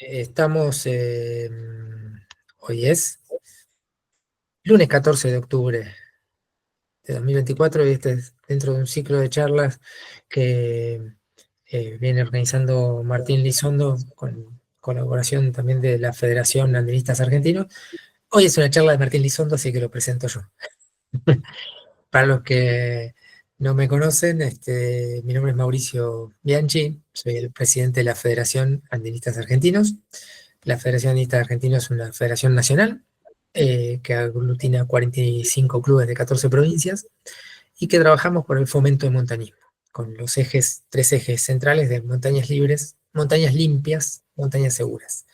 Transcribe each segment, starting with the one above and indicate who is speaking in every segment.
Speaker 1: Estamos, hoy es lunes 14 de octubre de 2024 y este es dentro de un ciclo de charlas que viene organizando Martín Lizondo con colaboración también de la Federación Andinistas Argentinos. Hoy es una charla de Martín Lizondo, así que lo presento yo. Para los que no me conocen, mi nombre es Mauricio Bianchi, soy el presidente de la Federación Andinistas Argentinos. La Federación Andinista Argentina es una federación nacional que aglutina 45 clubes de 14 provincias y que trabajamos por el fomento del montañismo, con los tres ejes centrales de montañas libres, montañas limpias, montañas seguras.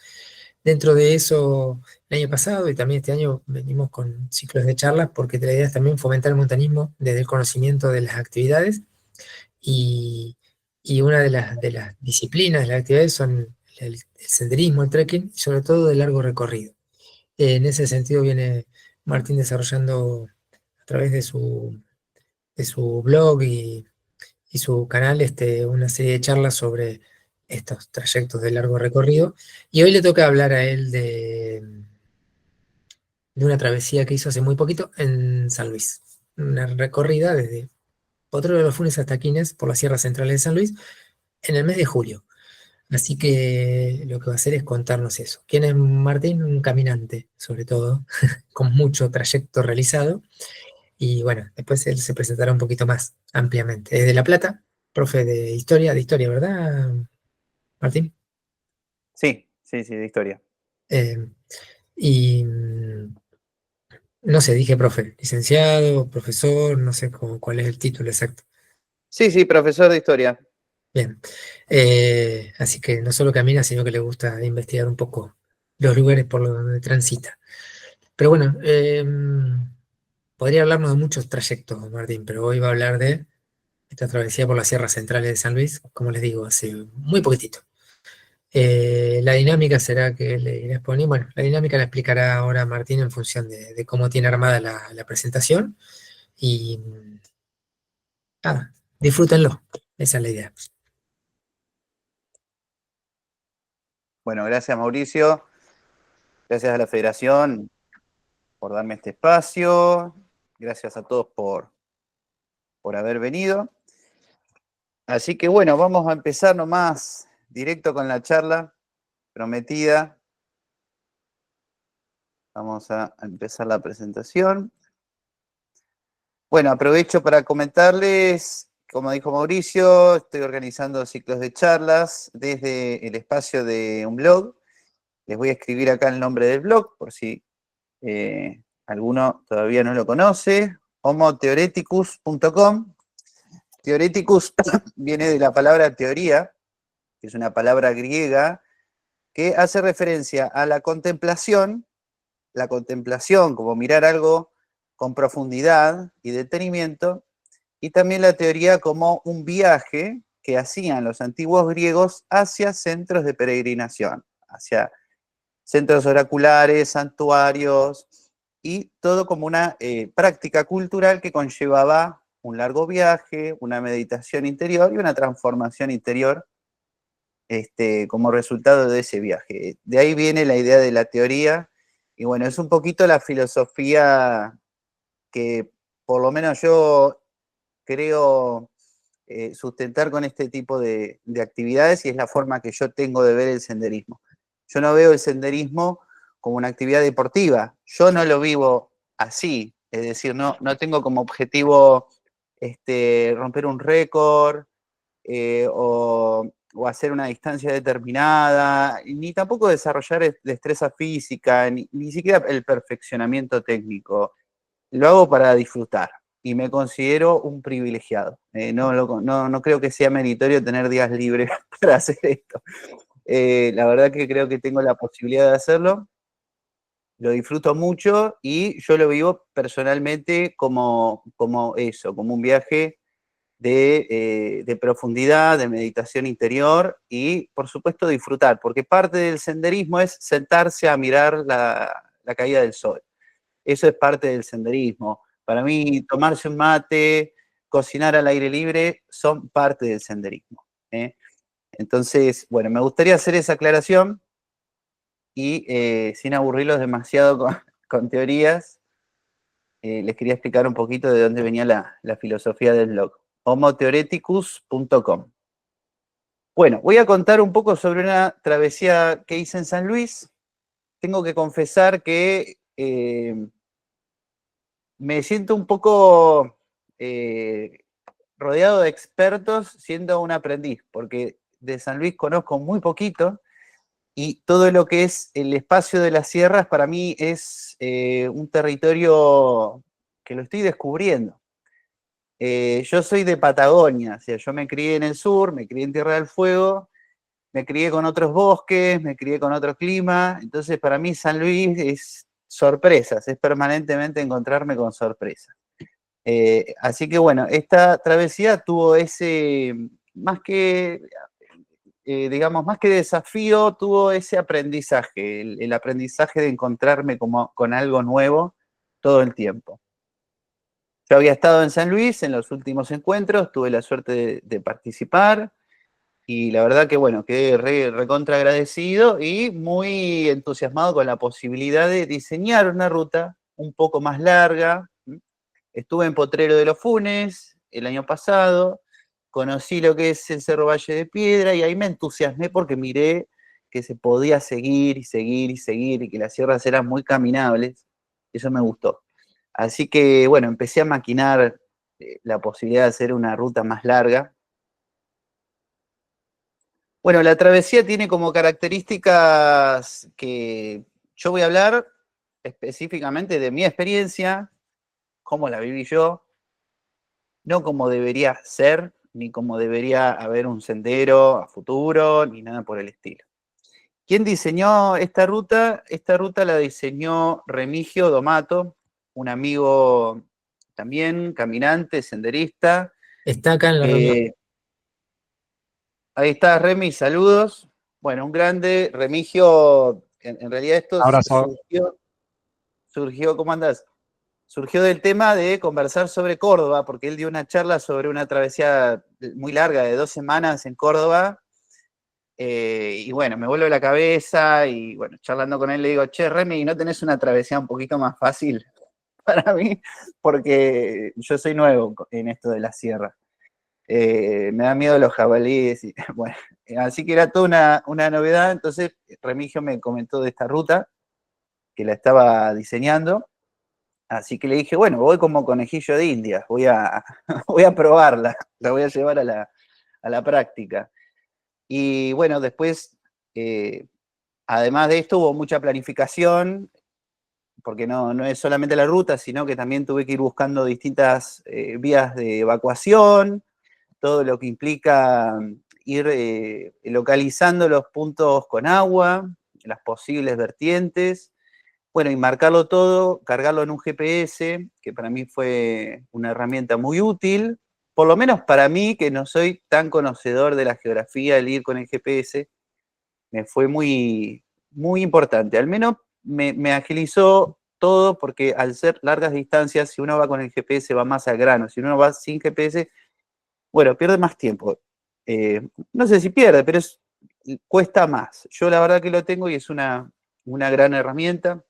Speaker 1: Dentro de eso, el año pasado y también este año venimos con ciclos de charlas porque la idea es también fomentar el montañismo desde el conocimiento de las actividades y, y una de las disciplinas de las actividades son el senderismo, el trekking, y sobre todo de largo recorrido. En ese sentido viene Martín desarrollando a través de su blog y su canal una serie de charlas sobre estos trayectos de largo recorrido. Y hoy le toca hablar a él de una travesía que hizo hace muy poquito en San Luis. Una recorrida desde Potrero de los Funes hasta Quines por las sierras centrales de San Luis en el mes de julio. Así que lo que va a hacer es contarnos eso. ¿Quién es Martín? Un caminante, sobre todo, con mucho trayecto realizado. Y bueno, después él se presentará un poquito más ampliamente. Es de La Plata, profe de historia, ¿verdad, Martín?
Speaker 2: Sí, sí, sí, de historia.
Speaker 1: Eh, y no sé, dije profe, licenciado, profesor, no sé cuál es el título exacto.
Speaker 2: Sí, sí, profesor de historia.
Speaker 1: Bien. Así que no solo camina, sino que le gusta investigar un poco los lugares por los donde transita. Pero bueno, podría hablarnos de muchos trayectos, Martín, pero hoy va a hablar de esta travesía por las sierras centrales de San Luis, como les digo, hace muy poquitito. La dinámica será que le iré exponiendo. Bueno, la dinámica la explicará ahora Martín en función de cómo tiene armada la presentación. Y nada, disfrútenlo. Esa es la idea.
Speaker 2: Bueno, gracias Mauricio, gracias a la Federación por darme este espacio, gracias a todos por haber venido. Así que bueno, vamos a empezar nomás directo con la charla prometida. Vamos a empezar la presentación. Bueno, aprovecho para comentarles, como dijo Mauricio, estoy organizando ciclos de charlas desde el espacio de un blog. Les voy a escribir acá el nombre del blog, por si alguno todavía no lo conoce, homotheoreticus.com. Theoreticus viene de la palabra teoría, que es una palabra griega que hace referencia a la contemplación como mirar algo con profundidad y detenimiento, y también la teoría como un viaje que hacían los antiguos griegos hacia centros de peregrinación, hacia centros oraculares, santuarios, y todo como una práctica cultural que conllevaba un largo viaje, una meditación interior y una transformación interior como resultado de ese viaje. De ahí viene la idea de la teoría, y bueno, es un poquito la filosofía que por lo menos yo creo sustentar con este tipo de actividades, y es la forma que yo tengo de ver el senderismo. Yo no veo el senderismo como una actividad deportiva, yo no lo vivo así, es decir, no tengo como objetivo romper un récord o hacer una distancia determinada, ni tampoco desarrollar destreza física, ni siquiera el perfeccionamiento técnico. Lo hago para disfrutar y me considero un privilegiado. No creo que sea meritorio tener días libres para hacer esto. La verdad que creo que tengo la posibilidad de hacerlo, lo disfruto mucho y yo lo vivo personalmente como eso, como un viaje de profundidad, de meditación interior y, por supuesto, disfrutar, porque parte del senderismo es sentarse a mirar la caída del sol. Eso es parte del senderismo. Para mí, tomarse un mate, cocinar al aire libre, son parte del senderismo, ¿eh? Entonces, bueno, me gustaría hacer esa aclaración y sin aburrirlos demasiado con teorías, les quería explicar un poquito de dónde venía la filosofía del blog. homotheoreticus.com. Bueno, voy a contar un poco sobre una travesía que hice en San Luis. Tengo que confesar que me siento un poco rodeado de expertos siendo un aprendiz, porque de San Luis conozco muy poquito y todo lo que es el espacio de las sierras para mí es un territorio que lo estoy descubriendo. Yo soy de Patagonia, o sea, yo me crié en el sur, me crié en Tierra del Fuego, me crié con otros bosques, me crié con otro clima, entonces para mí San Luis es sorpresas, es permanentemente encontrarme con sorpresas. Así que bueno, esta travesía tuvo ese, más que, digamos, más que desafío, tuvo ese aprendizaje, el aprendizaje de encontrarme como, con algo nuevo todo el tiempo. Yo había estado en San Luis en los últimos encuentros, tuve la suerte de participar y la verdad que bueno, quedé recontra agradecido y muy entusiasmado con la posibilidad de diseñar una ruta un poco más larga. Estuve en Potrero de los Funes el año pasado, conocí lo que es el Cerro Valle de Piedra y ahí me entusiasmé porque miré que se podía seguir y seguir y seguir y que las sierras eran muy caminables. Eso me gustó. Así que, bueno, empecé a maquinar la posibilidad de hacer una ruta más larga. Bueno, la travesía tiene como características que yo voy a hablar específicamente de mi experiencia, cómo la viví yo, no como debería ser, ni como debería haber un sendero a futuro, ni nada por el estilo. ¿Quién diseñó esta ruta? Esta ruta la diseñó Remigio Domato, un amigo también caminante, senderista.
Speaker 1: Está acá en la reunión.
Speaker 2: Ahí está Remi, saludos. Bueno, un grande. Remigio, en realidad esto
Speaker 3: Abrazo.
Speaker 2: surgió, ¿cómo andás? Surgió del tema de conversar sobre Córdoba, porque él dio una charla sobre una travesía muy larga de 2 semanas en Córdoba. Y bueno, me vuelve la cabeza y bueno, charlando con él le digo, che, Remy, ¿no tenés una travesía un poquito más fácil para mí? Porque yo soy nuevo en esto de la sierra. Me da miedo los jabalíes. Y, bueno, así que era toda una novedad. Entonces Remigio me comentó de esta ruta que la estaba diseñando. Así que le dije, bueno, voy como conejillo de Indias, voy a probarla, la voy a llevar a la práctica. Y bueno, después, además de esto, hubo mucha planificación, porque no es solamente la ruta, sino que también tuve que ir buscando distintas vías de evacuación, todo lo que implica ir localizando los puntos con agua, las posibles vertientes, bueno, y marcarlo todo, cargarlo en un GPS, que para mí fue una herramienta muy útil, por lo menos para mí, que no soy tan conocedor de la geografía, el ir con el GPS, me fue muy, muy importante. Al menos me agilizó todo, porque al ser largas distancias, si uno va con el GPS va más al grano, si uno va sin GPS, bueno, pierde más tiempo. No sé si pierde, pero cuesta más. Yo la verdad que lo tengo y es una gran herramienta.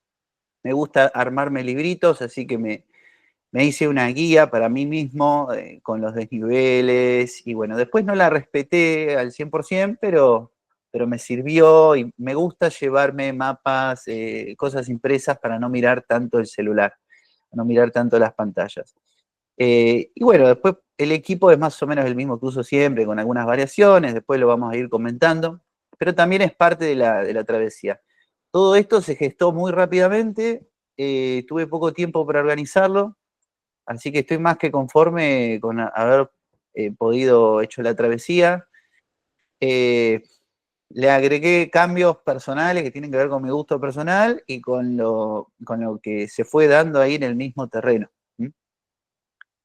Speaker 2: Me gusta armarme libritos, así que me hice una guía para mí mismo con los desniveles y bueno, después no la respeté al 100%, pero me sirvió y me gusta llevarme mapas, cosas impresas para no mirar tanto el celular, no mirar tanto las pantallas. Y bueno, después el equipo es más o menos el mismo que uso siempre, con algunas variaciones, después lo vamos a ir comentando, pero también es parte de la travesía. Todo esto se gestó muy rápidamente, tuve poco tiempo para organizarlo, así que estoy más que conforme con haber podido hecho la travesía. Le agregué cambios personales que tienen que ver con mi gusto personal y con lo que se fue dando ahí en el mismo terreno.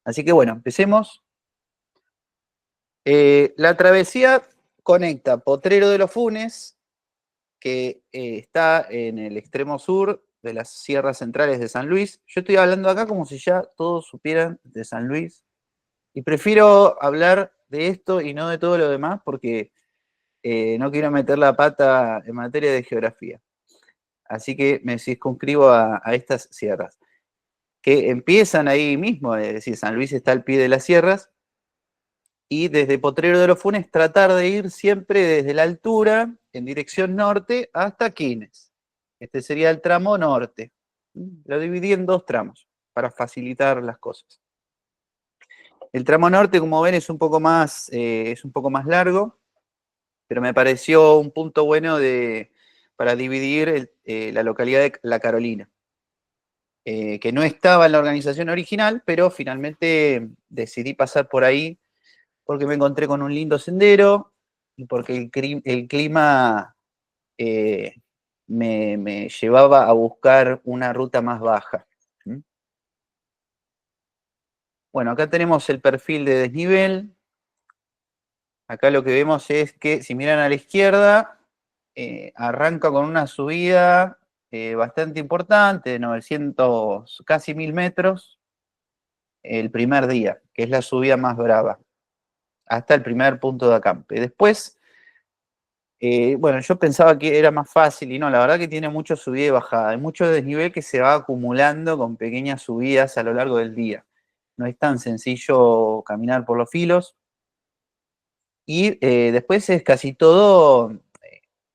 Speaker 2: Así que bueno, empecemos. La travesía conecta Potrero de los Funes, que está en el extremo sur de las sierras centrales de San Luis. Yo estoy hablando acá como si ya todos supieran de San Luis. Y prefiero hablar de esto y no de todo lo demás, porque no quiero meter la pata en materia de geografía. Así que me circunscribo a estas sierras, que empiezan ahí mismo, es decir, San Luis está al pie de las sierras, y desde Potrero de los Funes tratar de ir siempre desde la altura en dirección norte hasta Quines. Este sería el tramo norte. Lo dividí en dos tramos para facilitar las cosas. El tramo norte, como ven, es un poco más largo, pero me pareció un punto bueno para dividir la localidad de La Carolina, que no estaba en la organización original, pero finalmente decidí pasar por ahí porque me encontré con un lindo sendero y porque el clima me llevaba a buscar una ruta más baja. Bueno, acá tenemos el perfil de desnivel. Acá lo que vemos es que si miran a la izquierda, arranca con una subida bastante importante, de 900, casi 1000 metros, el primer día, que es la subida más brava, hasta el primer punto de acampe. Después, bueno, yo pensaba que era más fácil y no, la verdad que tiene mucho subida y bajada, hay mucho desnivel que se va acumulando con pequeñas subidas a lo largo del día. No es tan sencillo caminar por los filos. Y después es casi todo,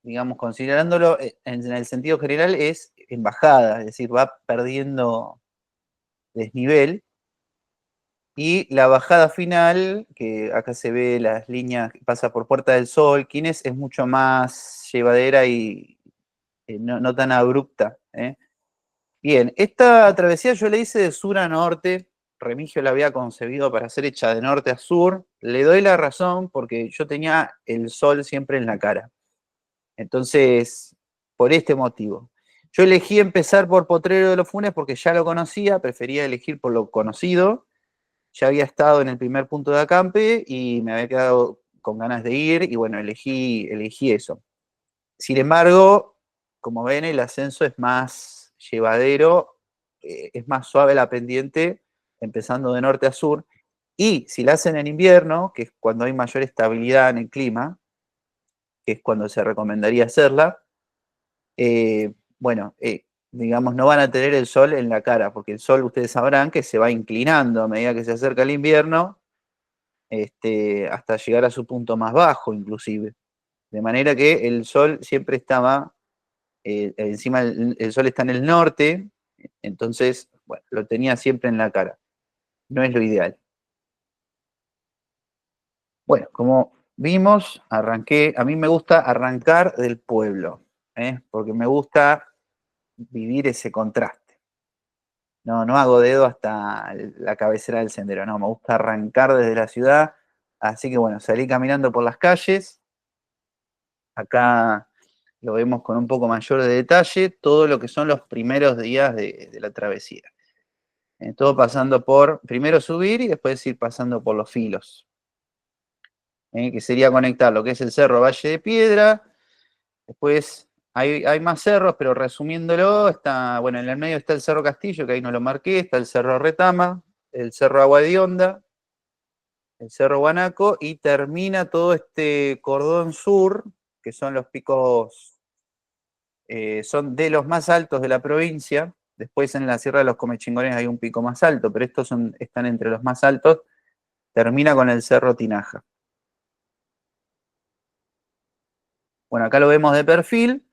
Speaker 2: digamos, considerándolo en el sentido general, es en bajada, es decir, va perdiendo desnivel. Y la bajada final, que acá se ve las líneas que pasa por Puerta del Sol, Quines, es mucho más llevadera y no tan abrupta. Bien, esta travesía yo la hice de sur a norte. Remigio la había concebido para ser hecha de norte a sur. Le doy la razón porque yo tenía el sol siempre en la cara. Entonces, por este motivo. Yo elegí empezar por Potrero de los Funes porque ya lo conocía, prefería elegir por lo conocido. Ya había estado en el primer punto de acampe y me había quedado con ganas de ir y bueno, elegí eso. Sin embargo, como ven, el ascenso es más llevadero, es más suave la pendiente, empezando de norte a sur. Y si la hacen en invierno, que es cuando hay mayor estabilidad en el clima, que es cuando se recomendaría hacerla, bueno, digamos, no van a tener el sol en la cara, porque el sol, ustedes sabrán que se va inclinando a medida que se acerca el invierno, hasta llegar a su punto más bajo, inclusive. De manera que el sol siempre estaba, encima el sol está en el norte, entonces, bueno, lo tenía siempre en la cara. No es lo ideal. Bueno, como vimos, a mí me gusta arrancar del pueblo, porque me gusta vivir ese contraste. No hago dedo hasta la cabecera del sendero, no, me gusta arrancar desde la ciudad, así que bueno, salí caminando por las calles, acá lo vemos con un poco mayor de detalle, todo lo que son los primeros días de la travesía. Todo pasando por, primero subir y después ir pasando por los filos, que sería conectar lo que es el Cerro Valle de Piedra. Después hay más cerros, pero resumiéndolo, bueno, en el medio está el Cerro Castillo, que ahí no lo marqué, está el Cerro Retama, el Cerro Agua de Honda, el Cerro Guanaco, y termina todo este cordón sur, que son los picos, son de los más altos de la provincia. Después en la Sierra de los Comechingones hay un pico más alto, pero estos están entre los más altos. Termina con el Cerro Tinaja. Bueno, acá lo vemos de perfil.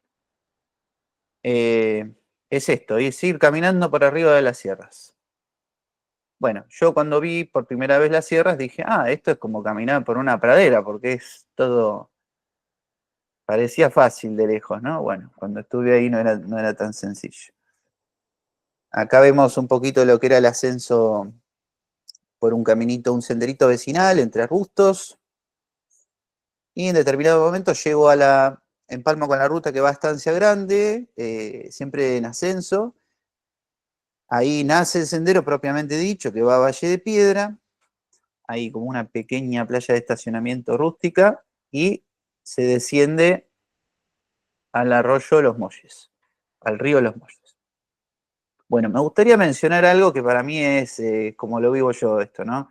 Speaker 2: Es esto, es ir caminando por arriba de las sierras. Bueno, yo cuando vi por primera vez las sierras dije, esto es como caminar por una pradera, porque es todo, parecía fácil de lejos, ¿no? Bueno, cuando estuve ahí no era tan sencillo. Acá vemos un poquito lo que era el ascenso por un caminito, un senderito vecinal entre arbustos, y en determinado momento llego empalmo con la ruta que va a Estancia Grande, siempre en ascenso. Ahí nace el sendero propiamente dicho, que va a Valle de Piedra. Hay como una pequeña playa de estacionamiento rústica y se desciende al arroyo Los Molles, al río Los Molles. Bueno, me gustaría mencionar algo que para mí es como lo vivo yo esto, ¿no?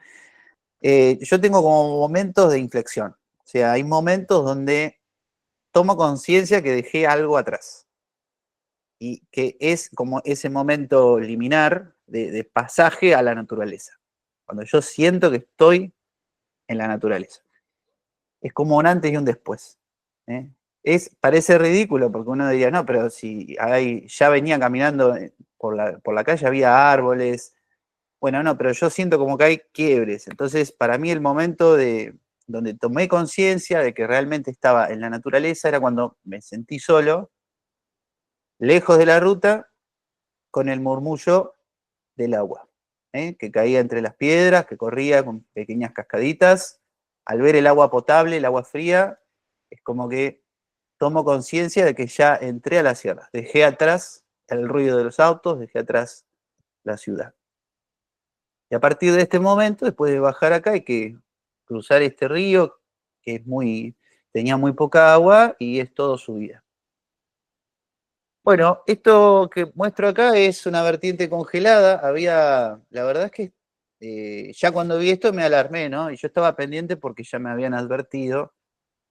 Speaker 2: Yo tengo como momentos de inflexión. O sea, hay momentos donde tomo conciencia que dejé algo atrás. Y que es como ese momento liminar de pasaje a la naturaleza. Cuando yo siento que estoy en la naturaleza. Es como un antes y un después. ¿Eh? Parece ridículo porque uno diría, no, pero si ya venía caminando por la calle, había árboles. Bueno, no, pero yo siento como que hay quiebres. Entonces, para mí el momento donde tomé conciencia de que realmente estaba en la naturaleza era cuando me sentí solo, lejos de la ruta, con el murmullo del agua, que caía entre las piedras, que corría con pequeñas cascaditas. Al ver el agua potable, el agua fría, es como que tomo conciencia de que ya entré a la sierra. Dejé atrás el ruido de los autos, dejé atrás la ciudad. Y a partir de este momento, después de bajar acá, hay que cruzar este río, que tenía muy poca agua y es todo subida. Bueno, esto que muestro acá es una vertiente congelada. La verdad es que ya cuando vi esto me alarmé, ¿no? Y yo estaba pendiente porque ya me habían advertido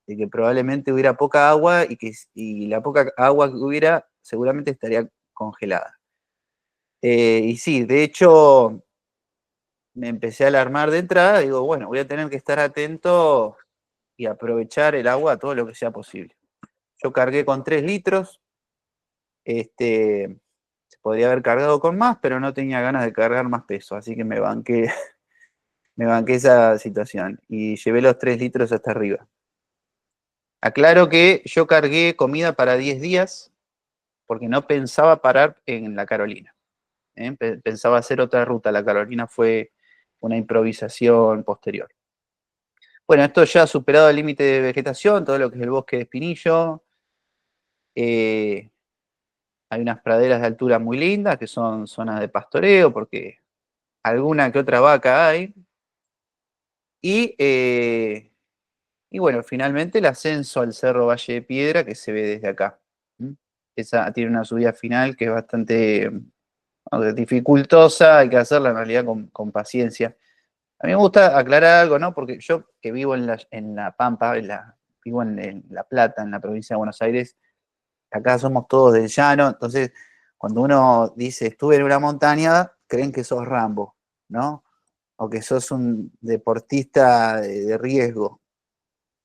Speaker 2: de que probablemente hubiera poca agua y la poca agua que hubiera seguramente estaría congelada. Y sí, de hecho me empecé a alarmar de entrada. Digo, bueno, voy a tener que estar atento y aprovechar el agua todo lo que sea posible. Yo cargué con 3 litros. Se podría haber cargado con más, pero no tenía ganas de cargar más peso, así que me banqué, me banqué esa situación y llevé los 3 litros hasta arriba. Aclaro que yo cargué comida para 10 días porque no pensaba parar en la Carolina. Pensaba hacer otra ruta. La Carolina fue una improvisación posterior. Bueno, esto ya ha superado el límite de vegetación, todo lo que es el bosque de Espinillo. Hay unas praderas de altura muy lindas que son zonas de pastoreo porque alguna que otra vaca hay. Y bueno, finalmente el ascenso al Cerro Valle de Piedra que se ve desde acá. ¿Mm? Esa tiene una subida final que es bastante dificultosa, hay que hacerla en realidad con paciencia. A mí me gusta aclarar algo, ¿no? Porque yo que vivo en la Pampa, vivo en La Plata, en la provincia de Buenos Aires, acá somos todos del llano, entonces cuando uno dice estuve en una montaña, creen que sos Rambo, ¿no? O que sos un deportista de riesgo.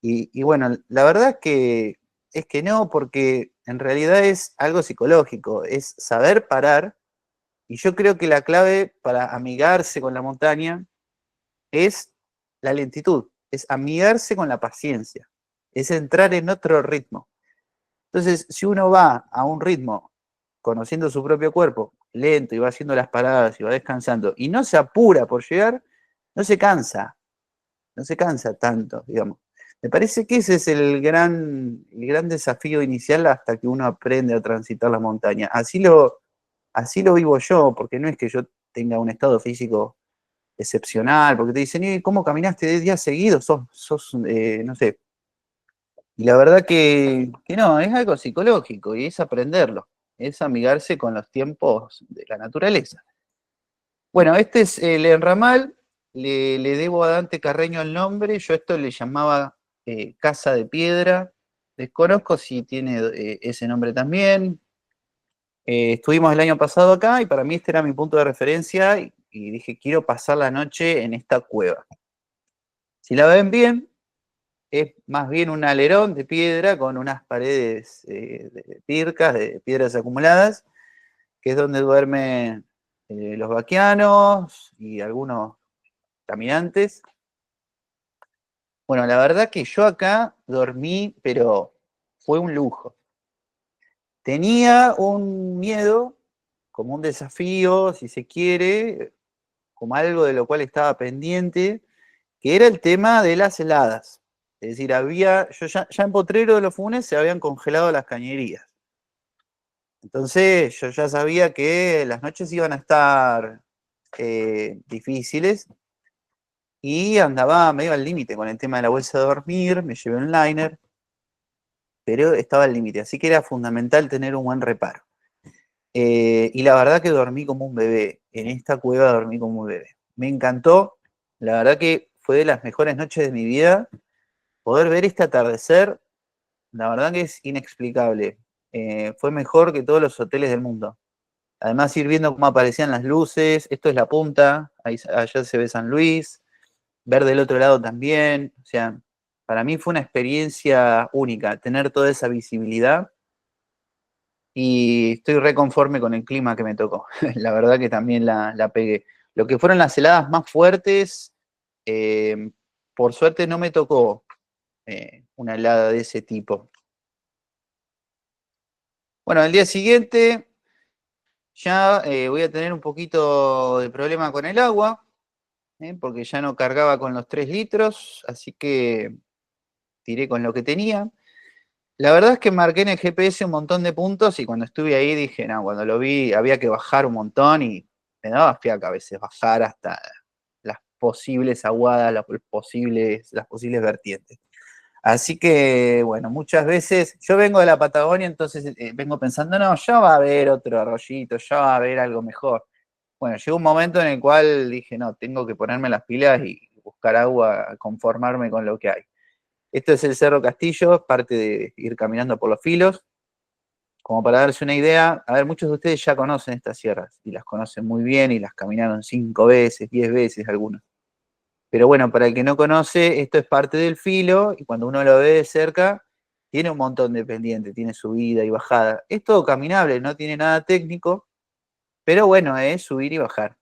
Speaker 2: Y bueno, la verdad es que no, porque en realidad es algo psicológico, es saber parar, y yo creo que la clave para amigarse con la montaña es la lentitud, es amigarse con la paciencia, es entrar en otro ritmo. Entonces, si uno va a un ritmo, conociendo su propio cuerpo, lento, y va haciendo las paradas y va descansando, y no se apura por llegar, no se cansa, no se cansa tanto, digamos. Me parece que ese es el gran desafío inicial hasta que uno aprende a transitar la montaña. Así lo vivo yo, porque no es que yo tenga un estado físico excepcional, porque te dicen, ¿cómo caminaste 10 días seguidos? No sé. Y la verdad que no, es algo psicológico y es aprenderlo, es amigarse con los tiempos de la naturaleza. Bueno, este es el enramal, le debo a Dante Carreño el nombre, yo esto le llamaba Casa de Piedra, desconozco si tiene ese nombre también. Estuvimos el año pasado acá y para mí este era mi punto de referencia y dije, quiero pasar la noche en esta cueva. Si la ven bien, es más bien un alerón de piedra con unas paredes de pircas, de piedras acumuladas, que es donde duermen los vaquianos y algunos caminantes. Bueno, la verdad que yo acá dormí, pero fue un lujo. Tenía un miedo, como un desafío, si se quiere, como algo de lo cual estaba pendiente, que era el tema de las heladas. Es decir, ya en Potrero de los Funes se habían congelado las cañerías. Entonces yo ya sabía que las noches iban a estar difíciles y andaba medio al límite con el tema de la bolsa de dormir, me llevé un liner, pero estaba al límite, así que era fundamental tener un buen reparo. Y la verdad que dormí como un bebé, en esta cueva dormí como un bebé. Me encantó, la verdad que fue de las mejores noches de mi vida, poder ver este atardecer la verdad que es inexplicable. Fue mejor que todos los hoteles del mundo. Además, ir viendo cómo aparecían las luces, esto es la punta, ahí, allá se ve San Luis, ver del otro lado también, o sea, para mí fue una experiencia única, tener toda esa visibilidad y estoy reconforme con el clima que me tocó. La verdad que también la pegué. Lo que fueron las heladas más fuertes, eh, por suerte no me tocó una helada de ese tipo. Bueno, al día siguiente ya voy a tener un poquito de problema con el agua, porque ya no cargaba con los 3 litros, así que tiré con lo que tenía. La verdad es que marqué en el GPS un montón de puntos y cuando estuve ahí dije, no, cuando lo vi había que bajar un montón y me daba fiaca a veces bajar hasta las posibles aguadas, las posibles vertientes. Así que, bueno, muchas veces yo vengo de la Patagonia, entonces vengo pensando, no, ya va a haber otro arroyito, ya va a haber algo mejor. Bueno, llegó un momento en el cual dije, no, tengo que ponerme las pilas y buscar agua, conformarme con lo que hay. Esto es el Cerro Castillo, parte de ir caminando por los filos. Como para darse una idea, a ver, muchos de ustedes ya conocen estas sierras y las conocen muy bien y las caminaron 5 veces, 10 veces algunos. Pero bueno, para el que no conoce, esto es parte del filo y cuando uno lo ve de cerca, tiene un montón de pendientes, tiene subida y bajada. Es todo caminable, no tiene nada técnico, pero bueno, es subir y bajar.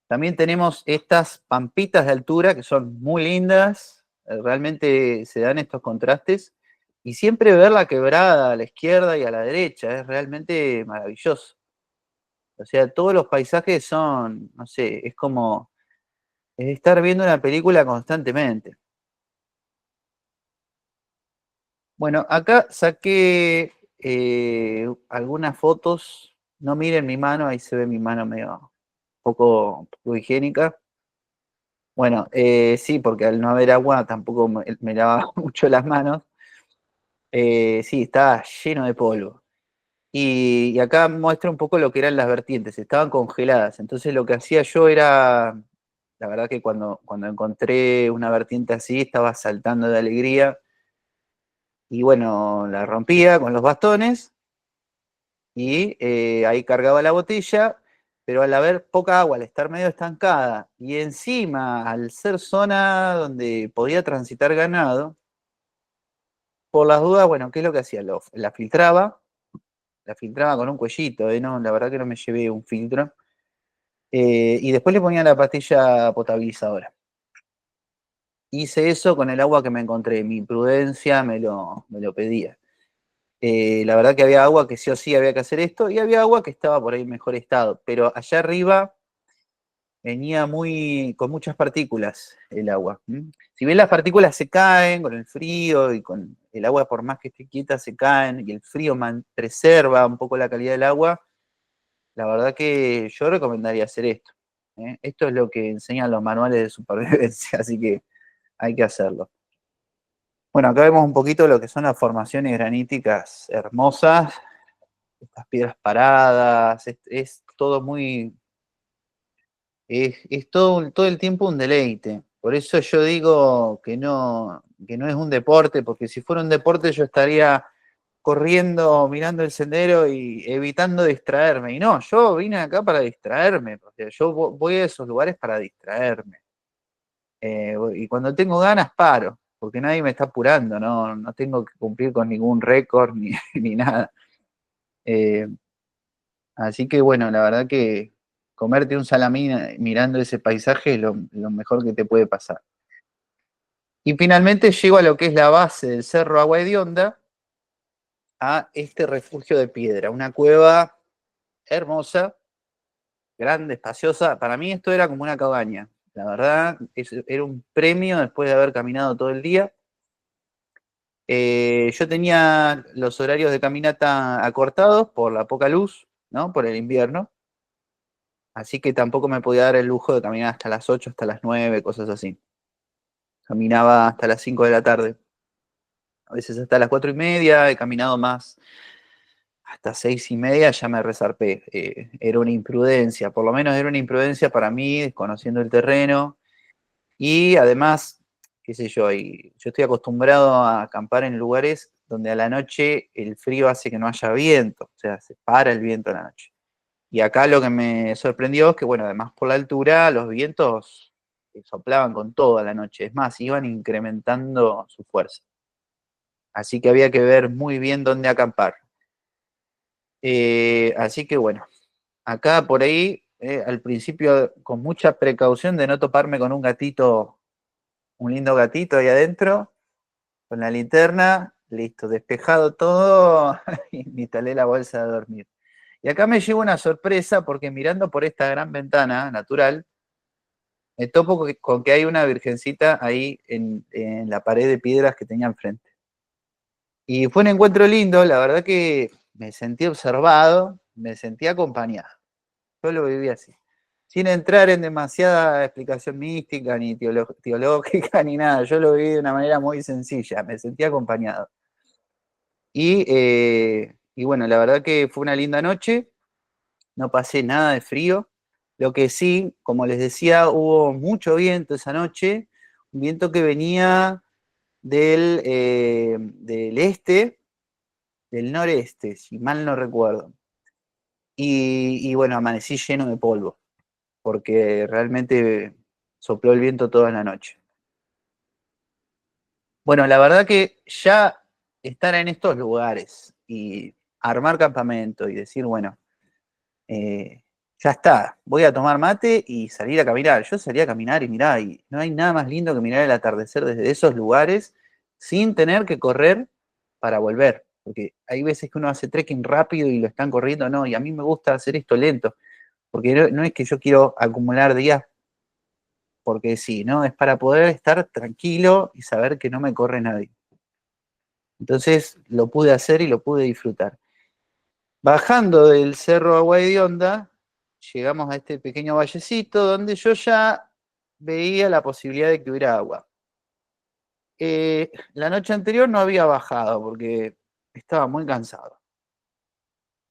Speaker 2: También tenemos estas pampitas de altura que son muy lindas, realmente se dan estos contrastes y siempre ver la quebrada a la izquierda y a la derecha es realmente maravilloso. O sea, todos los paisajes son, no sé, es como estar viendo una película constantemente. Bueno, acá saqué algunas fotos, no miren mi mano, ahí se ve mi mano medio poco higiénica. Bueno, sí, porque al no haber agua tampoco me lavaba mucho las manos. Sí, estaba lleno de polvo. Y acá muestra un poco lo que eran las vertientes, estaban congeladas. Entonces lo que hacía yo era, la verdad que cuando encontré una vertiente así, estaba saltando de alegría. Y bueno, la rompía con los bastones y ahí cargaba la botella, pero al haber poca agua, al estar medio estancada, y encima al ser zona donde podía transitar ganado, por las dudas, bueno, ¿qué es lo que hacía? La filtraba con un cuellito, no, la verdad que no me llevé un filtro, y después le ponía la pastilla potabilizadora. Hice eso con el agua que me encontré, mi prudencia me lo pedía. La verdad que había agua que sí o sí había que hacer esto, y había agua que estaba por ahí en mejor estado, pero allá arriba venía con muchas partículas el agua. Si bien las partículas se caen con el frío y con el agua, por más que esté quieta, se caen y el frío preserva un poco la calidad del agua, la verdad que yo recomendaría hacer esto. Esto es lo que enseñan los manuales de supervivencia, así que hay que hacerlo. Bueno, acá vemos un poquito lo que son las formaciones graníticas hermosas, estas piedras paradas, es todo es todo el tiempo un deleite. Por eso yo digo que no es un deporte, porque si fuera un deporte yo estaría corriendo, mirando el sendero y evitando distraerme. Y no, yo vine acá para distraerme, porque yo voy a esos lugares para distraerme. Y cuando tengo ganas, paro, porque nadie me está apurando, no tengo que cumplir con ningún récord ni, ni nada. Eh, Así que bueno, la verdad que comerte un salamín mirando ese paisaje es lo mejor que te puede pasar. Y finalmente llego a lo que es la base del Cerro Agua Hedionda, a este refugio de piedra, una cueva hermosa, grande, espaciosa. Para mí esto era como una cabaña. La verdad, era un premio después de haber caminado todo el día. Yo tenía los horarios de caminata acortados por la poca luz, ¿no? Por el invierno. Así que tampoco me podía dar el lujo de caminar hasta las 8, hasta las 9, cosas así. Caminaba hasta las 5 de la tarde, a veces hasta las 4:30, he caminado más hasta 6:30, ya me resarpé. Era una imprudencia, por lo menos era una imprudencia para mí, desconociendo el terreno. Y además, qué sé yo, yo estoy acostumbrado a acampar en lugares donde a la noche el frío hace que no haya viento, o sea, se para el viento a la noche. Y acá lo que me sorprendió es que, bueno, además por la altura, los vientos soplaban con todo a la noche. Es más, iban incrementando su fuerza. Así que había que ver muy bien dónde acampar. Así que, bueno, acá por ahí, al principio, con mucha precaución de no toparme con un gatito, un lindo gatito ahí adentro, con la linterna, listo, despejado todo, y me instalé la bolsa de dormir. Y acá me llevo una sorpresa porque mirando por esta gran ventana natural, me topo con que hay una virgencita ahí en la pared de piedras que tenía enfrente. Y fue un encuentro lindo, la verdad que me sentí observado, me sentí acompañado. Yo lo viví así. Sin entrar en demasiada explicación mística, ni teológica, ni nada. Yo lo viví de una manera muy sencilla, me sentí acompañado. Y bueno, la verdad que fue una linda noche, no pasé nada de frío. Lo que sí, como les decía, hubo mucho viento esa noche, un viento que venía del este, del noreste, si mal no recuerdo. Y bueno, amanecí lleno de polvo, porque realmente sopló el viento toda la noche. Bueno, la verdad que ya estar en estos lugares y armar campamento y decir, bueno, ya está, voy a tomar mate y salir a caminar. Yo salí a caminar y mirá, y no hay nada más lindo que mirar el atardecer desde esos lugares sin tener que correr para volver. Porque hay veces que uno hace trekking rápido y lo están corriendo, no, y a mí me gusta hacer esto lento, porque no es que yo quiero acumular días porque sí, ¿no? Es para poder estar tranquilo y saber que no me corre nadie. Entonces lo pude hacer y lo pude disfrutar. Bajando del Cerro Agua de Onda, llegamos a este pequeño vallecito donde yo ya veía la posibilidad de que hubiera agua. La noche anterior no había bajado porque estaba muy cansado.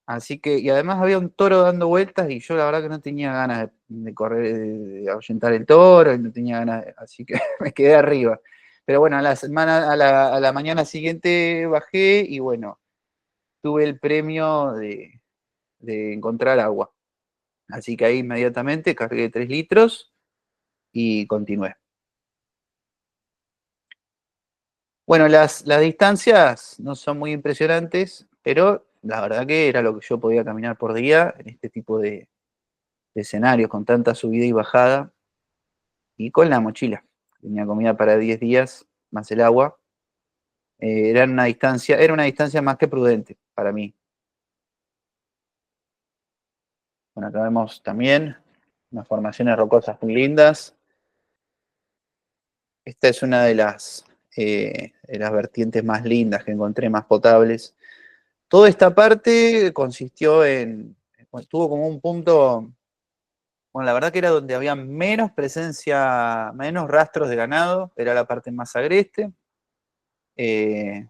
Speaker 2: Así que, y además había un toro dando vueltas y yo la verdad que no tenía ganas de correr, de ahuyentar el toro, y no tenía ganas, así que me quedé arriba. Pero bueno, a la mañana siguiente bajé y bueno, tuve el premio de encontrar agua. Así que ahí inmediatamente cargué 3 litros y continué. Bueno, las distancias no son muy impresionantes, pero la verdad que era lo que yo podía caminar por día en este tipo de escenarios, con tanta subida y bajada, y con la mochila. Tenía comida para 10 días, más el agua. Era una distancia más que prudente para mí. Bueno, acá vemos también unas formaciones rocosas muy lindas. Esta es una de las vertientes más lindas que encontré, más potables. Toda esta parte consistió tuvo como un punto, bueno, la verdad que era donde había menos presencia, menos rastros de ganado, era la parte más agreste. En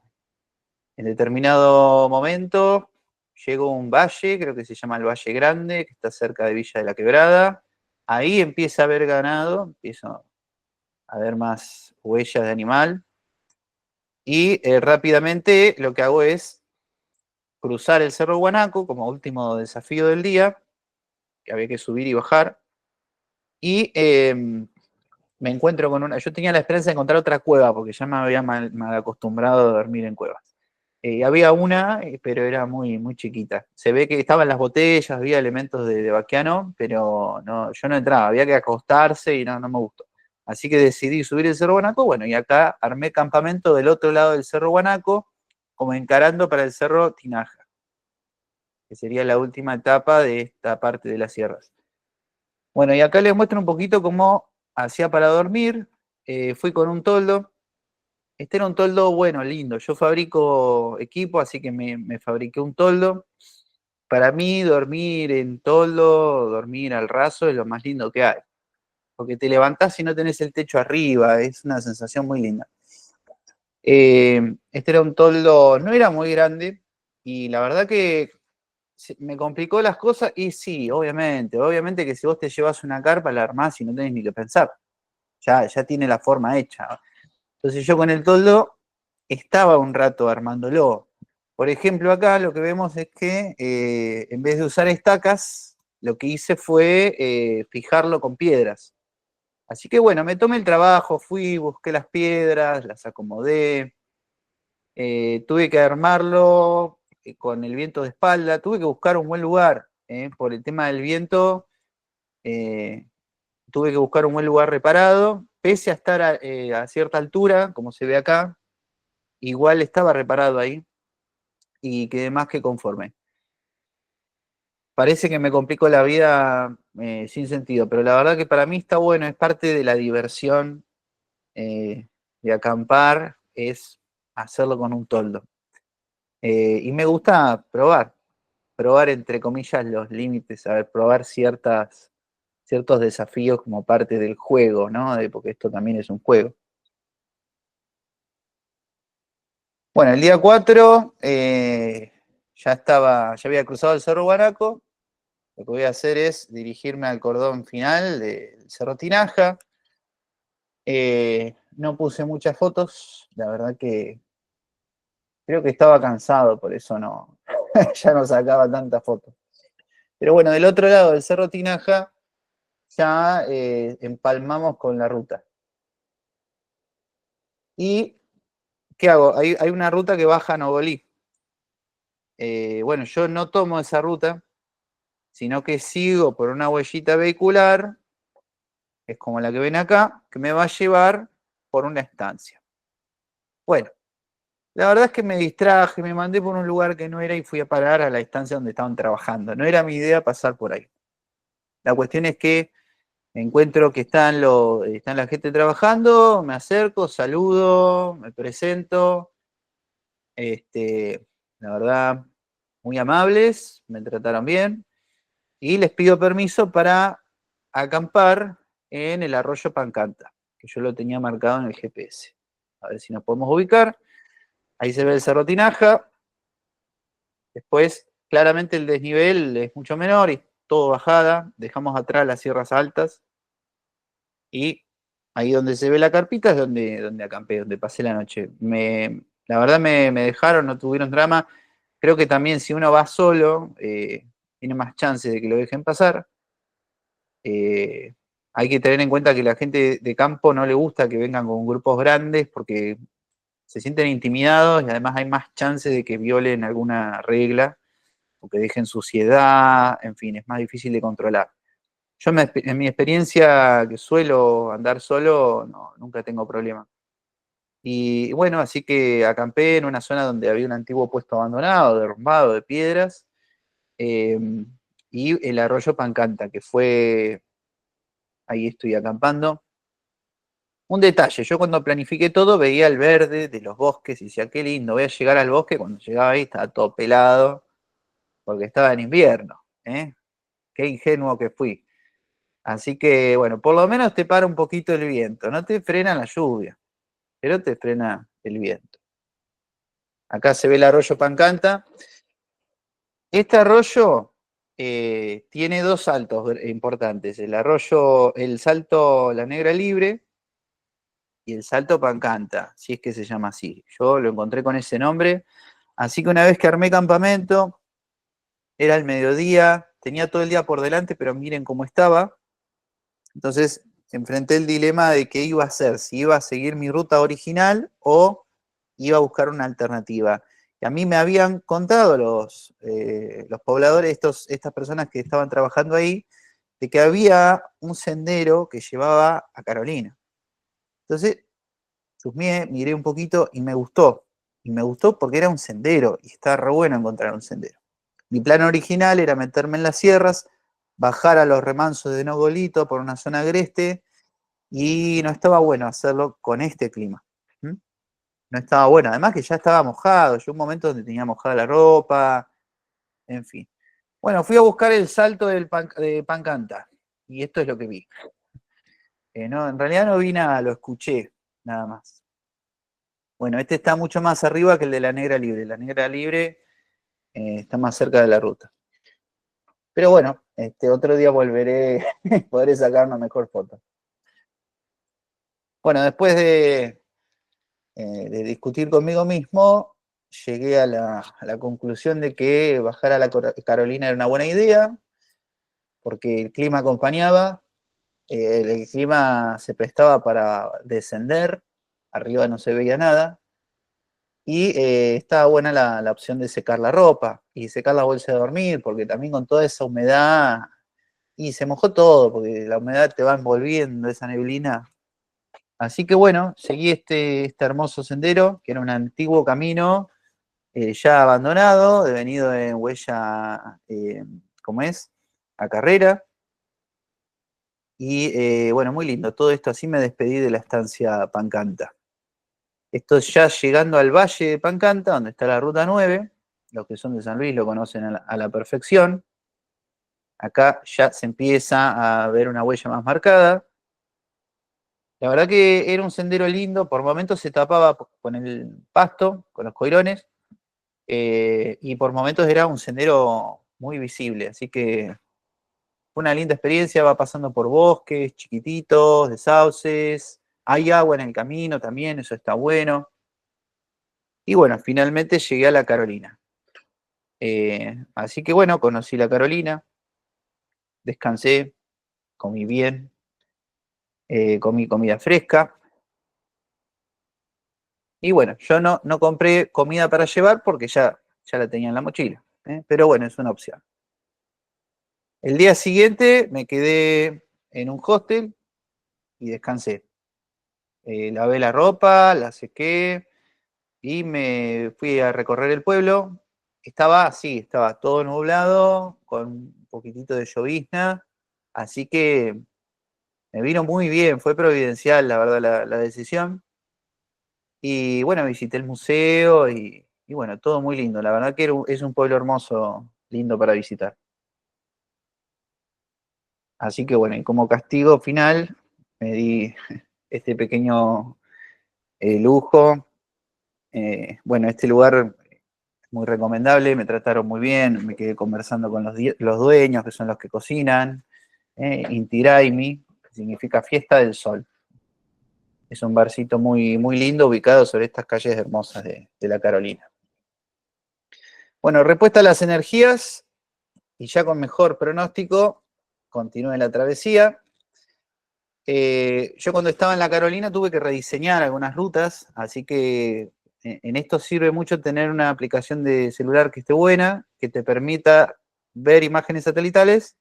Speaker 2: determinado momento llegó un valle, creo que se llama el Valle Grande, que está cerca de Villa de la Quebrada. Ahí empieza a haber ganado, empieza a ver más huellas de animal. Y rápidamente lo que hago es cruzar el Cerro Guanaco como último desafío del día, que había que subir y bajar. Y me encuentro con una. Yo tenía la esperanza de encontrar otra cueva, porque ya me había mal acostumbrado a dormir en cuevas. Había una, pero era muy, muy chiquita. Se ve que estaban las botellas, había elementos de vaquiano, pero no, yo no entraba, había que acostarse y no me gustó. Así que decidí subir el Cerro Guanaco, bueno, y acá armé campamento del otro lado del Cerro Guanaco, como encarando para el Cerro Tinaja, que sería la última etapa de esta parte de las sierras. Bueno, y acá les muestro un poquito cómo hacía para dormir. Fui con un toldo. Este era un toldo bueno, lindo. Yo fabrico equipo, así que me fabriqué un toldo. Para mí, dormir en toldo, dormir al raso, es lo más lindo que hay. Porque te levantás y no tenés el techo arriba, es una sensación muy linda. Este era un toldo, no era muy grande, y la verdad que me complicó las cosas, y sí, obviamente que si vos te llevas una carpa, la armás y no tenés ni que pensar. Ya tiene la forma hecha. Entonces yo con el toldo estaba un rato armándolo. Por ejemplo, acá lo que vemos es que en vez de usar estacas, lo que hice fue fijarlo con piedras. Así que bueno, me tomé el trabajo, fui, busqué las piedras, las acomodé, tuve que armarlo con el viento de espalda, tuve que buscar un buen lugar. Por el tema del viento, eh, tuve que buscar un buen lugar reparado, pese a estar a cierta altura, como se ve acá, igual estaba reparado ahí y quedé más que conforme. Parece que me complico la vida sin sentido, pero la verdad que para mí está bueno, es parte de la diversión de acampar, es hacerlo con un toldo. Y me gusta probar entre comillas los límites, a ver, probar ciertos desafíos como parte del juego, ¿no? Porque esto también es un juego. Bueno, el día 4 ya había cruzado el Cerro Guanaco. Lo que voy a hacer es dirigirme al cordón final del Cerro Tinaja. No puse muchas fotos, la verdad que creo que estaba cansado, por eso no, ya no sacaba tantas fotos. Pero bueno, del otro lado del Cerro Tinaja ya empalmamos con la ruta. ¿Y qué hago? Hay una ruta que baja a Nogolí. Bueno, yo no tomo esa ruta, sino que sigo por una huellita vehicular, es como la que ven acá, que me va a llevar por una estancia. Bueno, la verdad es que me distraje, me mandé por un lugar que no era y fui a parar a la estancia donde estaban trabajando. No era mi idea pasar por ahí. La cuestión es que encuentro que están la gente trabajando, me acerco, saludo, me presento. La verdad, muy amables, me trataron bien. Y les pido permiso para acampar en el arroyo Pancanta, que yo lo tenía marcado en el GPS. A ver si nos podemos ubicar. Ahí se ve el Cerro Tinaja. Después, claramente el desnivel es mucho menor y todo bajada. Dejamos atrás las sierras altas. Y ahí donde se ve la carpita es donde acampé, donde pasé la noche. La verdad me dejaron, no tuvieron drama. Creo que también si uno va solo, tiene más chances de que lo dejen pasar. Hay que tener en cuenta que la gente de campo no le gusta que vengan con grupos grandes porque se sienten intimidados y además hay más chances de que violen alguna regla o que dejen suciedad, en fin, es más difícil de controlar. Yo en mi experiencia que suelo andar solo, no, nunca tengo problema. Y bueno, así que acampé en una zona donde había un antiguo puesto abandonado, derrumbado, de piedras, eh, y el arroyo Pancanta, que fue, ahí estoy acampando. Un detalle, yo cuando planifiqué todo veía el verde de los bosques y decía, qué lindo, voy a llegar al bosque, cuando llegaba ahí estaba todo pelado, porque estaba en invierno, ¿eh? Qué ingenuo que fui. Así que, bueno, por lo menos te para un poquito el viento, no te frena la lluvia, pero te frena el viento. Acá se ve el arroyo Pancanta. Este arroyo tiene dos saltos importantes, el salto La Negra Libre y el salto Pancanta, si es que se llama así. Yo lo encontré con ese nombre, así que una vez que armé campamento, era el mediodía, tenía todo el día por delante, pero miren cómo estaba. Entonces enfrenté el dilema de qué iba a hacer, si iba a seguir mi ruta original o iba a buscar una alternativa. Y a mí me habían contado los pobladores, estas personas que estaban trabajando ahí, de que había un sendero que llevaba a Carolina. Entonces, chusmeé, miré un poquito y me gustó. Y me gustó porque era un sendero y estaba re bueno encontrar un sendero. Mi plan original era meterme en las sierras, bajar a los remansos de Nogolito por una zona agreste y no estaba bueno hacerlo con este clima. ¿Mm? No estaba bueno, además que ya estaba mojado, yo un momento donde tenía mojada la ropa, en fin. Bueno, fui a buscar el salto de Pancanta y esto es lo que vi. No, en realidad no vi nada, lo escuché, nada más. Bueno, este está mucho más arriba que el de la Negra Libre. La Negra Libre está más cerca de la ruta. Pero bueno, otro día volveré, podré sacar una mejor foto. Bueno, después de discutir conmigo mismo, llegué a la conclusión de que bajar a la Carolina era una buena idea, porque el clima acompañaba, el clima se prestaba para descender, arriba no se veía nada, y estaba buena la opción de secar la ropa y secar la bolsa de dormir, porque también con toda esa humedad, y se mojó todo, porque la humedad te va envolviendo, esa neblina. Así que bueno, seguí este hermoso sendero, que era un antiguo camino ya abandonado, devenido en huella, ¿cómo es? A carrera. Y bueno, muy lindo. Todo esto así me despedí de la estancia Pancanta. Esto es ya llegando al valle de Pancanta, donde está la ruta 9. Los que son de San Luis lo conocen a la perfección. Acá ya se empieza a ver una huella más marcada. La verdad que era un sendero lindo, por momentos se tapaba con el pasto, con los coirones, y por momentos era un sendero muy visible, así que fue una linda experiencia, va pasando por bosques chiquititos, de sauces, hay agua en el camino también, eso está bueno. Y bueno, finalmente llegué a la Carolina. Así que bueno, conocí la Carolina, descansé, comí bien, comí comida fresca. Y bueno, yo no compré comida para llevar porque ya la tenía en la mochila. Pero bueno, es una opción. El día siguiente me quedé en un hostel y descansé. Lavé la ropa, la sequé y me fui a recorrer el pueblo. Estaba así, estaba todo nublado, con un poquitito de llovizna, así que me vino muy bien, fue providencial, la verdad, la decisión. Y bueno, visité el museo y bueno, todo muy lindo. La verdad que es un pueblo hermoso, lindo para visitar. Así que bueno, y como castigo final, me di este pequeño lujo. Bueno, este lugar es muy recomendable, me trataron muy bien, me quedé conversando con los dueños, que son los que cocinan. Inti Raymi, que significa Fiesta del Sol. Es un barcito muy, muy lindo, ubicado sobre estas calles hermosas de la Carolina. Bueno, repuestas las energías, y ya con mejor pronóstico, continué la travesía. Yo cuando estaba en la Carolina tuve que rediseñar algunas rutas, así que en esto sirve mucho tener una aplicación de celular que esté buena, que te permita ver imágenes satelitales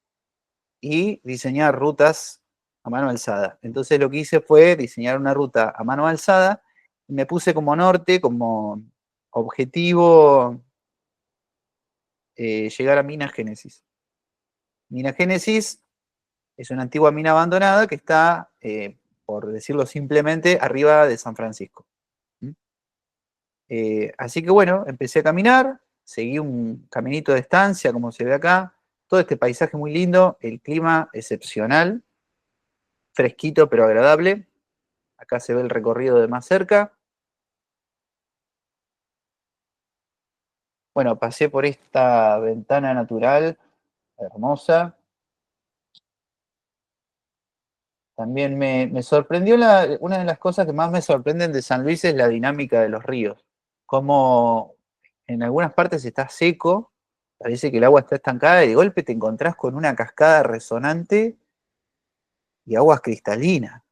Speaker 2: y diseñar rutas a mano alzada. Entonces lo que hice fue diseñar una ruta a mano alzada y me puse como norte, como objetivo, llegar a Mina Génesis. Mina Génesis es una antigua mina abandonada que está, por decirlo simplemente, arriba de San Francisco. ¿Mm? Así que bueno, empecé a caminar, seguí un caminito de estancia, como se ve acá, todo este paisaje muy lindo, el clima excepcional, fresquito pero agradable. Acá se ve el recorrido de más cerca. Bueno, pasé por esta ventana natural hermosa. También me sorprendió, una de las cosas que más me sorprenden de San Luis es la dinámica de los ríos. Como en algunas partes está seco, parece que el agua está estancada y de golpe te encontrás con una cascada resonante y aguas cristalinas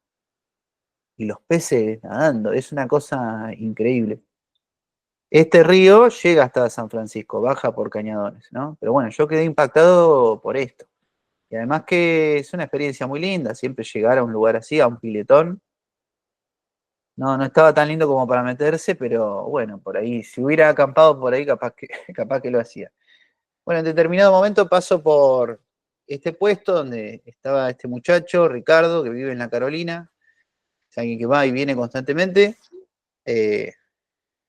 Speaker 2: y los peces nadando. Es una cosa increíble. Este río llega hasta San Francisco, baja por Cañadones, ¿no? Pero bueno, yo quedé impactado por esto. Y además que es una experiencia muy linda, siempre llegar a un lugar así, a un piletón. No estaba tan lindo como para meterse, pero bueno, por ahí, si hubiera acampado por ahí, capaz que lo hacía. Bueno, en determinado momento paso por este puesto donde estaba este muchacho, Ricardo, que vive en la Carolina, es alguien que va y viene constantemente. Eh,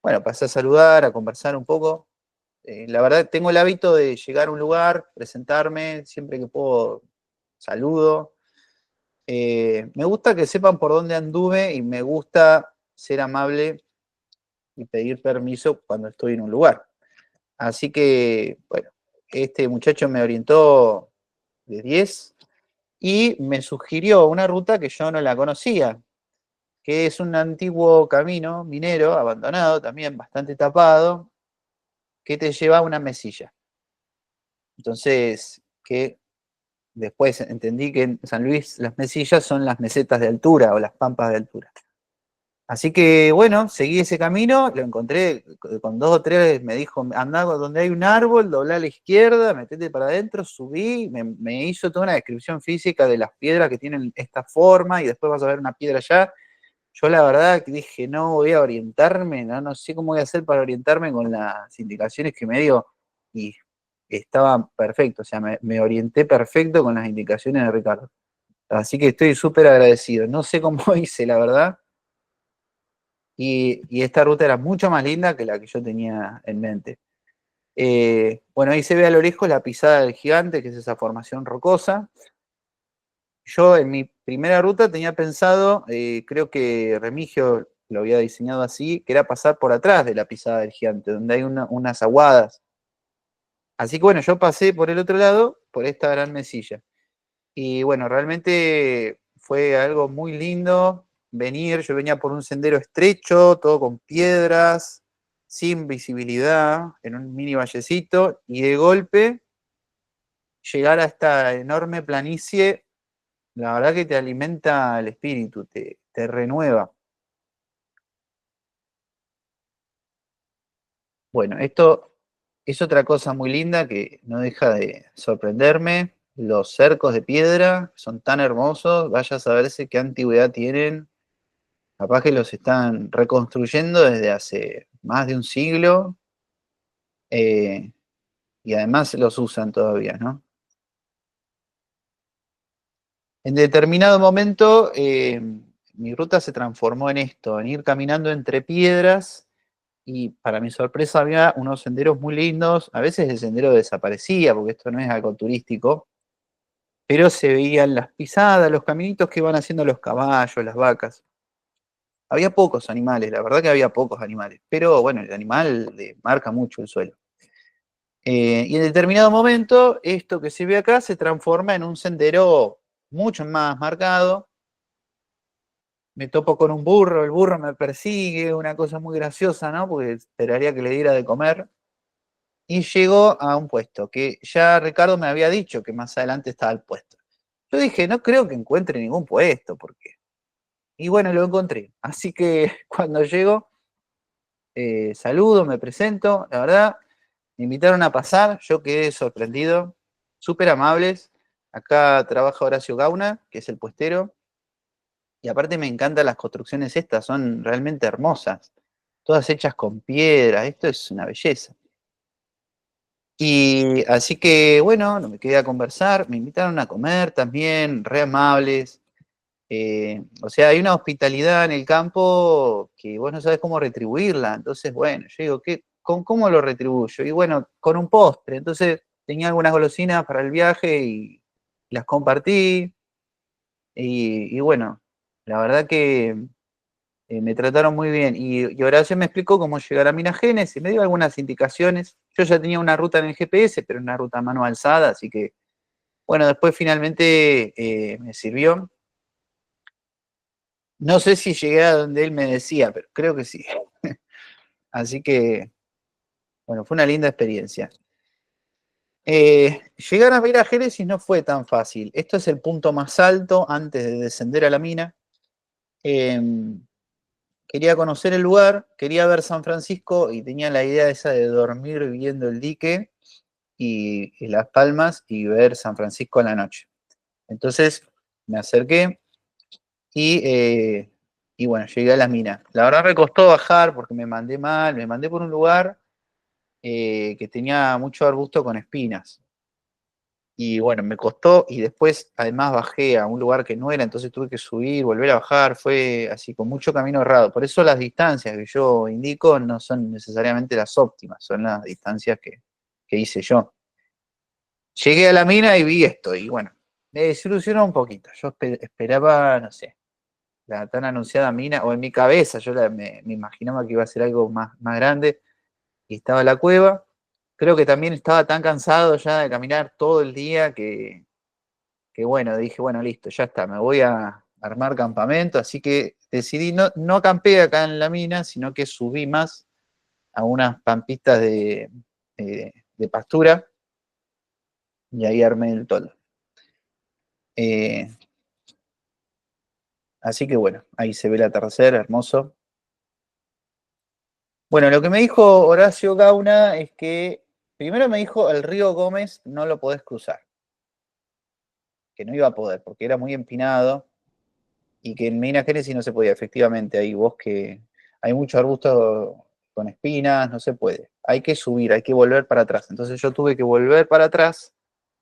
Speaker 2: bueno, pasé a saludar, a conversar un poco. La verdad, tengo el hábito de llegar a un lugar, presentarme, siempre que puedo saludo. Me gusta que sepan por dónde anduve y me gusta ser amable y pedir permiso cuando estoy en un lugar. Así que, bueno, este muchacho me orientó de 10 y me sugirió una ruta que yo no la conocía. que es un antiguo camino minero, abandonado, también bastante tapado, que te lleva a una mesilla. Entonces, que después entendí que en San Luis las mesillas son las mesetas de altura o las pampas de altura. Así que bueno, seguí ese camino, lo encontré con 2 o 3, me dijo, andá donde hay un árbol, doblá a la izquierda, metete para adentro, subí, me hizo toda una descripción física de las piedras que tienen esta forma y después vas a ver una piedra allá. Yo la verdad que dije, no voy a orientarme, no sé cómo voy a hacer para orientarme con las indicaciones que me dio y estaba perfecto, o sea, me orienté perfecto con las indicaciones de Ricardo. Así que estoy súper agradecido. No sé cómo hice, la verdad. Y esta ruta era mucho más linda que la que yo tenía en mente. Bueno, ahí se ve a lo lejos la pisada del gigante, que es esa formación rocosa. Yo en mi primera ruta tenía pensado, creo que Remigio lo había diseñado así, que era pasar por atrás de la pisada del gigante, donde hay unas aguadas. Así que bueno, yo pasé por el otro lado, por esta gran mesilla. Y bueno, realmente fue algo muy lindo venir. Yo venía por un sendero estrecho, todo con piedras, sin visibilidad, en un mini vallecito, y de golpe llegar a esta enorme planicie, la verdad que te alimenta el espíritu, te renueva. Bueno, esto es otra cosa muy linda que no deja de sorprenderme. Los cercos de piedra son tan hermosos, vaya a saberse qué antigüedad tienen. Capaz que los están reconstruyendo desde hace más de un siglo, eh, y además los usan todavía, ¿no? En determinado momento, mi ruta se transformó en esto, en ir caminando entre piedras y para mi sorpresa había unos senderos muy lindos. A veces el sendero desaparecía porque esto no es algo turístico, pero se veían las pisadas, los caminitos que iban haciendo los caballos, las vacas. Había pocos animales, la verdad que había pocos animales, pero bueno, el animal marca mucho el suelo. Y en determinado momento, esto que se ve acá se transforma en un sendero mucho más marcado. Me topo con un burro, el burro me persigue, una cosa muy graciosa, ¿no? Porque esperaría que le diera de comer. Y llego a un puesto que ya Ricardo me había dicho que más adelante estaba el puesto. Yo dije, no creo que encuentre ningún puesto, porque. Y bueno, lo encontré. Así que cuando llego, saludo, me presento, la verdad, me invitaron a pasar, yo quedé sorprendido, súper amables. Acá trabaja Horacio Gauna, que es el puestero, y aparte me encantan las construcciones estas, son realmente hermosas, todas hechas con piedra, esto es una belleza. Y así que bueno, no me quedé a conversar, me invitaron a comer también, re amables. O sea, hay una hospitalidad en el campo que vos no sabés cómo retribuirla. Entonces, bueno, yo digo, ¿cómo lo retribuyo? Y bueno, con un postre. Entonces, tenía algunas golosinas para el viaje y las compartí. Y bueno, la verdad que me trataron muy bien. Y Horacio me explicó cómo llegar a Minas Genes y me dio algunas indicaciones. Yo ya tenía una ruta en el GPS, pero una ruta a mano alzada, así que, bueno, después finalmente me sirvió. No sé si llegué a donde él me decía, pero creo que sí. Así que, bueno, fue una linda experiencia. Llegar a Mira Génesis no fue tan fácil. Esto es el punto más alto antes de descender a la mina. Eh, Quería conocer el lugar, quería ver San Francisco y tenía la idea esa de dormir viendo el dique y Las Palmas y ver San Francisco a la noche. Entonces me acerqué y, y bueno, llegué a la mina. La verdad me costó bajar porque me mandé mal, me mandé por un lugar que tenía mucho arbusto con espinas. Y bueno, me costó y después además bajé a un lugar que no era, entonces tuve que subir, volver a bajar, fue así con mucho camino errado. Por eso las distancias que yo indico no son necesariamente las óptimas, son las distancias que hice yo. Llegué a la mina y vi esto y bueno, me desilusionó un poquito. Yo esperaba, no sé, la tan anunciada mina, o en mi cabeza yo me imaginaba que iba a ser algo más grande y estaba la cueva. Creo que también estaba tan cansado ya de caminar todo el día que bueno, dije, bueno, listo, ya está, me voy a armar campamento, así que decidí, no acampé acá en la mina, sino que subí más a unas pampitas de pastura, y ahí armé el toldo. Así que bueno, ahí se ve el atardecer, hermoso. Bueno, lo que me dijo Horacio Gauna es que, primero me dijo, el río Gómez no lo podés cruzar, que no iba a poder, porque era muy empinado, y que en Minas Gerais no se podía, efectivamente, hay bosque, hay mucho arbusto con espinas, no se puede. Hay que subir, hay que volver para atrás. Entonces yo tuve que volver para atrás,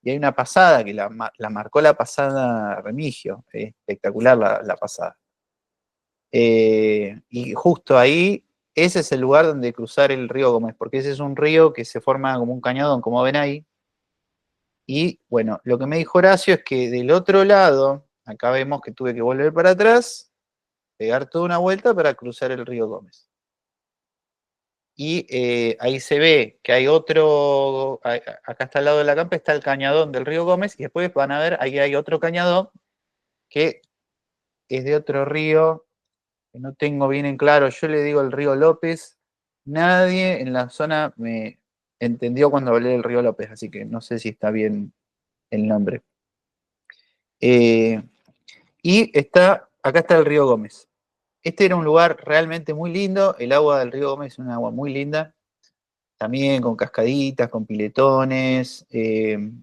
Speaker 2: y hay una pasada que la marcó la pasada Remigio, espectacular la pasada. Y justo ahí, ese es el lugar donde cruzar el río Gómez, porque ese es un río que se forma como un cañadón, como ven ahí. Y bueno, lo que me dijo Horacio es que del otro lado, acá vemos que tuve que volver para atrás, pegar toda una vuelta para cruzar el río Gómez. Y ahí se ve que hay otro, acá está al lado de la campa, está el cañadón del río Gómez, y después van a ver, ahí hay otro cañadón que es de otro río, que no tengo bien en claro, yo le digo el río López. Nadie en la zona me entendió cuando hablé del río López, así que no sé si está bien el nombre. Y acá está el río Gómez. Este era un lugar realmente muy lindo, el agua del río Gómez es un agua muy linda, también con cascaditas, con piletones,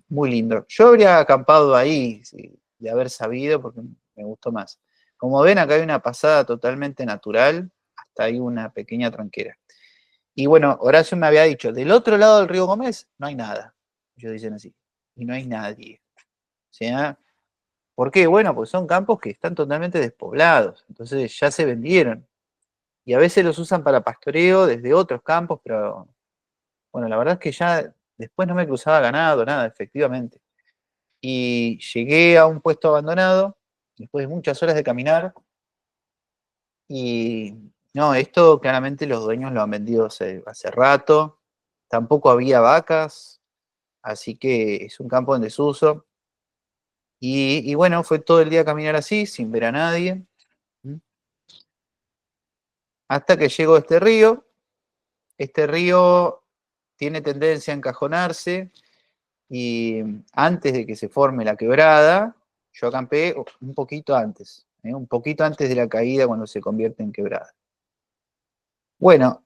Speaker 2: muy lindo. Yo habría acampado ahí, de haber sabido, porque me gustó más. Como ven, acá hay una pasada totalmente natural, hasta hay una pequeña tranquera. Y bueno, Horacio me había dicho, del otro lado del río Gómez no hay nada. Ellos dicen así, y no hay nadie. O sea, ¿por qué? Bueno, pues son campos que están totalmente despoblados, entonces ya se vendieron. Y a veces los usan para pastoreo desde otros campos, pero bueno, la verdad es que ya después no me cruzaba ganado, nada, efectivamente. Y llegué a un puesto abandonado, después de muchas horas de caminar, y no, esto claramente los dueños lo han vendido hace rato, tampoco había vacas, así que es un campo en desuso. Y bueno, fue todo el día caminar así, sin ver a nadie, hasta que llegó este río. Este río tiene tendencia a encajonarse, y antes de que se forme la quebrada, yo acampé un poquito antes de la caída, cuando se convierte en quebrada. Bueno,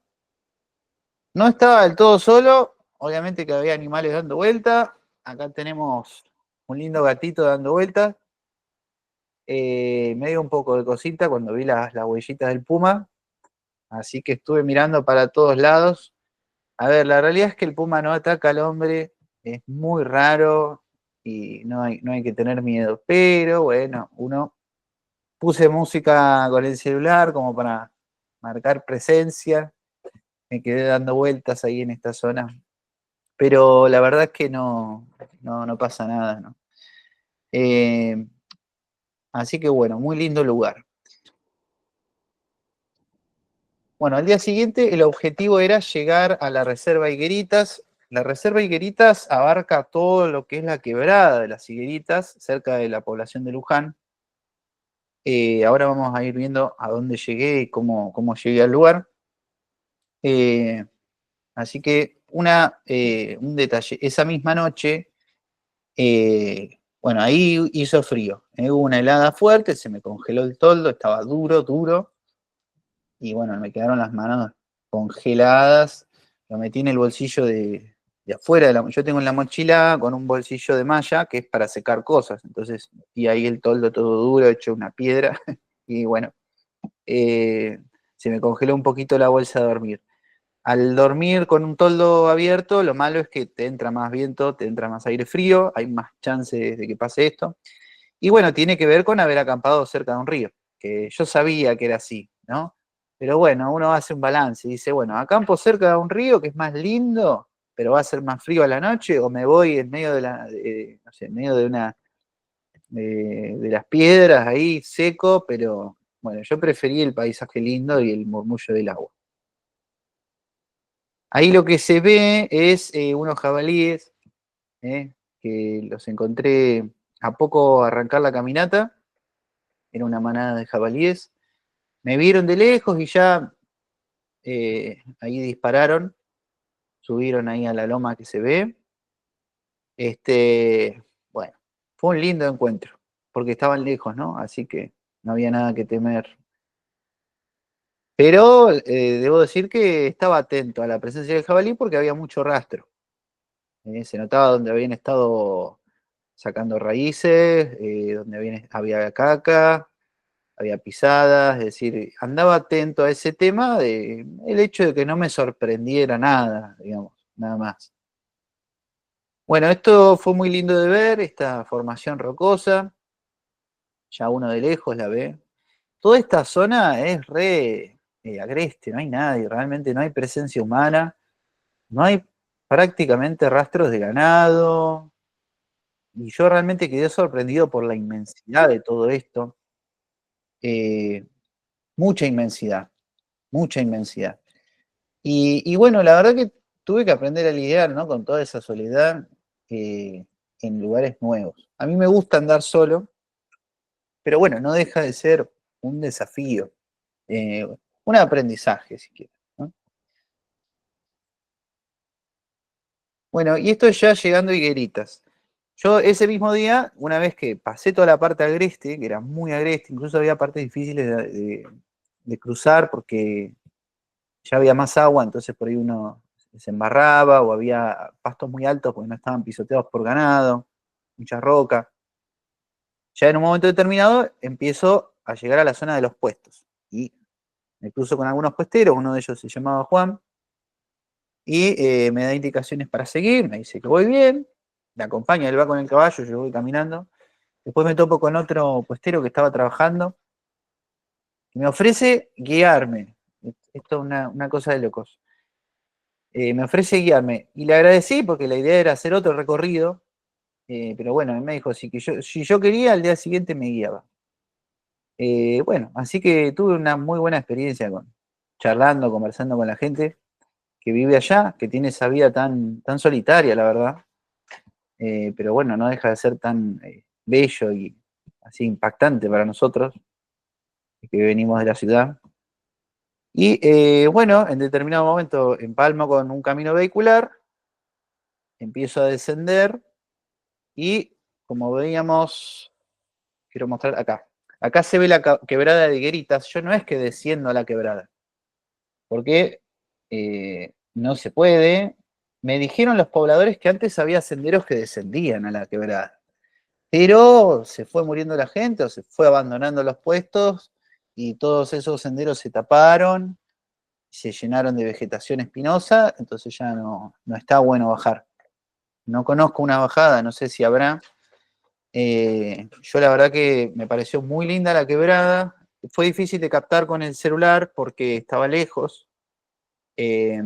Speaker 2: no estaba del todo solo, obviamente que había animales dando vuelta. Acá tenemos un lindo gatito dando vueltas. Me dio un poco de cosita cuando vi las huellitas del puma, así que estuve mirando para todos lados. A ver, la realidad es que el puma no ataca al hombre, es muy raro y no hay que tener miedo, pero bueno, puse música con el celular como para marcar presencia, me quedé dando vueltas ahí en esta zona, pero la verdad es que no pasa nada, ¿no? Eh, Así que bueno, muy lindo lugar. Bueno, al día siguiente el objetivo era llegar a la reserva Higueritas. La reserva Higueritas abarca todo lo que es la quebrada de las Higueritas, cerca de la población de Luján. Ahora vamos a ir viendo a dónde llegué y cómo llegué al lugar. Eh, Así que un detalle, esa misma noche, bueno, ahí hizo frío, hubo una helada fuerte, se me congeló el toldo, estaba duro, duro, y bueno, me quedaron las manos congeladas, lo metí en el bolsillo de afuera, yo tengo en la mochila con un bolsillo de malla que es para secar cosas, entonces metí ahí el toldo todo duro, hecho una piedra, y bueno, eh, se me congeló un poquito la bolsa de dormir. Al dormir con un toldo abierto, lo malo es que te entra más viento, te entra más aire frío, hay más chances de que pase esto. Y bueno, tiene que ver con haber acampado cerca de un río, que yo sabía que era así, ¿no? Pero bueno, uno hace un balance y dice, bueno, acampo cerca de un río que es más lindo, pero va a ser más frío a la noche, o me voy en medio no sé, en medio de las piedras ahí seco, pero bueno, yo preferí el paisaje lindo y el murmullo del agua. Ahí lo que se ve es unos jabalíes, que los encontré a poco arrancar la caminata. era una manada de jabalíes. Me vieron de lejos y ya ahí dispararon, subieron ahí a la loma que se ve. Bueno, fue un lindo encuentro, porque estaban lejos, ¿no? Así que no había nada que temer. Pero debo decir que estaba atento a la presencia del jabalí porque había mucho rastro. Se notaba donde habían estado sacando raíces, donde había caca, había pisadas, es decir, andaba atento a ese tema, el hecho de que no me sorprendiera nada, digamos, nada más. Bueno, esto fue muy lindo de ver, esta formación rocosa, ya uno de lejos la ve. Toda esta zona es re agreste, no hay nadie, realmente no hay presencia humana, no hay prácticamente rastros de ganado, y yo realmente quedé sorprendido por la inmensidad de todo esto. Eh, mucha inmensidad, mucha inmensidad. Y bueno, la verdad que tuve que aprender a lidiar, ¿no? Con toda esa soledad en lugares nuevos. A mí me gusta andar solo, pero bueno, no deja de ser un desafío, eh, un aprendizaje, si quieres, ¿no? Bueno, y esto ya llegando a Higueritas. Yo ese mismo día, una vez que pasé toda la parte agreste, que era muy agreste, incluso había partes difíciles de cruzar porque ya había más agua, entonces por ahí uno se embarraba o había pastos muy altos porque no estaban pisoteados por ganado, mucha roca. Ya en un momento determinado empiezo a llegar a la zona de los puestos y me cruzo con algunos puesteros, uno de ellos se llamaba Juan y me da indicaciones para seguir, me dice que voy bien, me acompaña, él va con el caballo, yo voy caminando. Después me topo con otro puestero que estaba trabajando y me ofrece guiarme. Esto es una cosa de locos. Me ofrece guiarme y le agradecí porque la idea era hacer otro recorrido, pero bueno, él me dijo si yo quería, al día siguiente me guiaba. Bueno, así que tuve una muy buena experiencia charlando, conversando con la gente que vive allá, que tiene esa vida tan solitaria, la verdad. Pero bueno, no deja de ser tan bello y así impactante para nosotros, que venimos de la ciudad. Y bueno, en determinado momento empalmo con un camino vehicular, empiezo a descender y como veíamos, quiero mostrar acá. Acá se ve la quebrada de Higueritas. Yo no es que desciendo a la quebrada, porque no se puede. Me dijeron los pobladores que antes había senderos que descendían a la quebrada, pero se fue muriendo la gente o se fue abandonando los puestos y todos esos senderos se taparon, se llenaron de vegetación espinosa, entonces ya no está bueno bajar. No conozco una bajada, no sé si habrá. Yo la verdad que me pareció muy linda la quebrada. Fue difícil de captar con el celular porque estaba lejos, eh,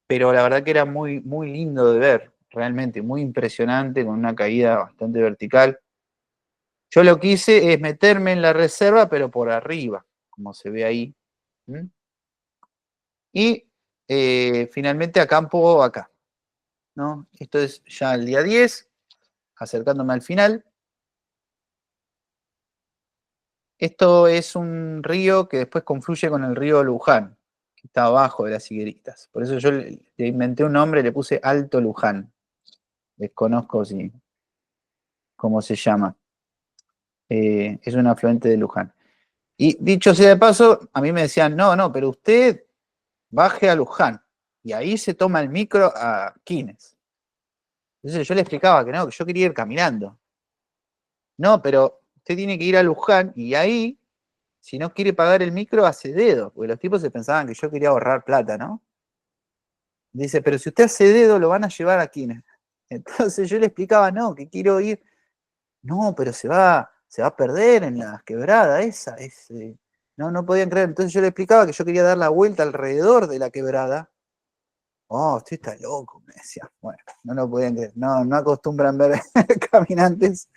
Speaker 2: pero la verdad que era muy, muy lindo de ver, realmente, muy impresionante, con una caída bastante vertical. Yo lo que hice es meterme en la reserva, pero por arriba, como se ve ahí. ¿Mm? Y finalmente acampo acá, ¿no? Esto es ya el día 10, acercándome al final. Esto es un río que después confluye con el río Luján, que está abajo de las higueritas. Por eso yo le inventé un nombre, le puse Alto Luján. Desconozco cómo se llama. Es un afluente de Luján. Y dicho sea de paso, a mí me decían, no, pero usted baje a Luján. Y ahí se toma el micro a Quines. Entonces yo le explicaba que no, que yo quería ir caminando. No, pero usted tiene que ir a Luján y ahí, si no quiere pagar el micro, hace dedo. Porque los tipos se pensaban que yo quería ahorrar plata, ¿no? Dice, pero si usted hace dedo, lo van a llevar a Quines. Entonces yo le explicaba, no, que quiero ir. No, pero se va a perder en la quebrada esa. No podían creer. Entonces yo le explicaba que yo quería dar la vuelta alrededor de la quebrada. Oh, usted está loco, me decía. Bueno, no lo podían creer. No acostumbran ver caminantes.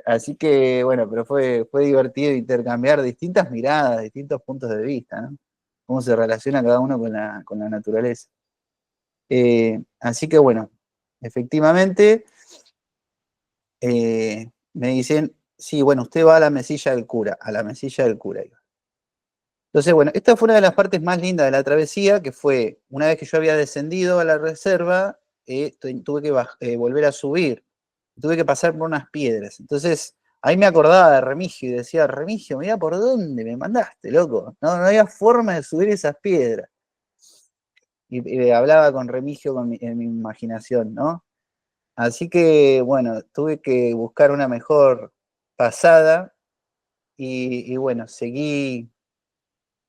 Speaker 2: Así que, bueno, pero fue divertido intercambiar distintas miradas, distintos puntos de vista, ¿no? Cómo se relaciona cada uno con la naturaleza. Así que, bueno, efectivamente, me dicen, Sí, bueno, usted va a la mesilla del cura, a la mesilla del cura iba. Entonces, bueno, esta fue una de las partes más lindas de la travesía, que fue, una vez que yo había descendido a la reserva, tuve que volver a subir, tuve que pasar por unas piedras. Entonces, ahí me acordaba de Remigio y decía, Remigio, mira por dónde me mandaste, loco. No, no había forma de subir esas piedras. Y hablaba con Remigio en mi imaginación, ¿no? Así que, bueno, tuve que buscar una mejor pasada y bueno,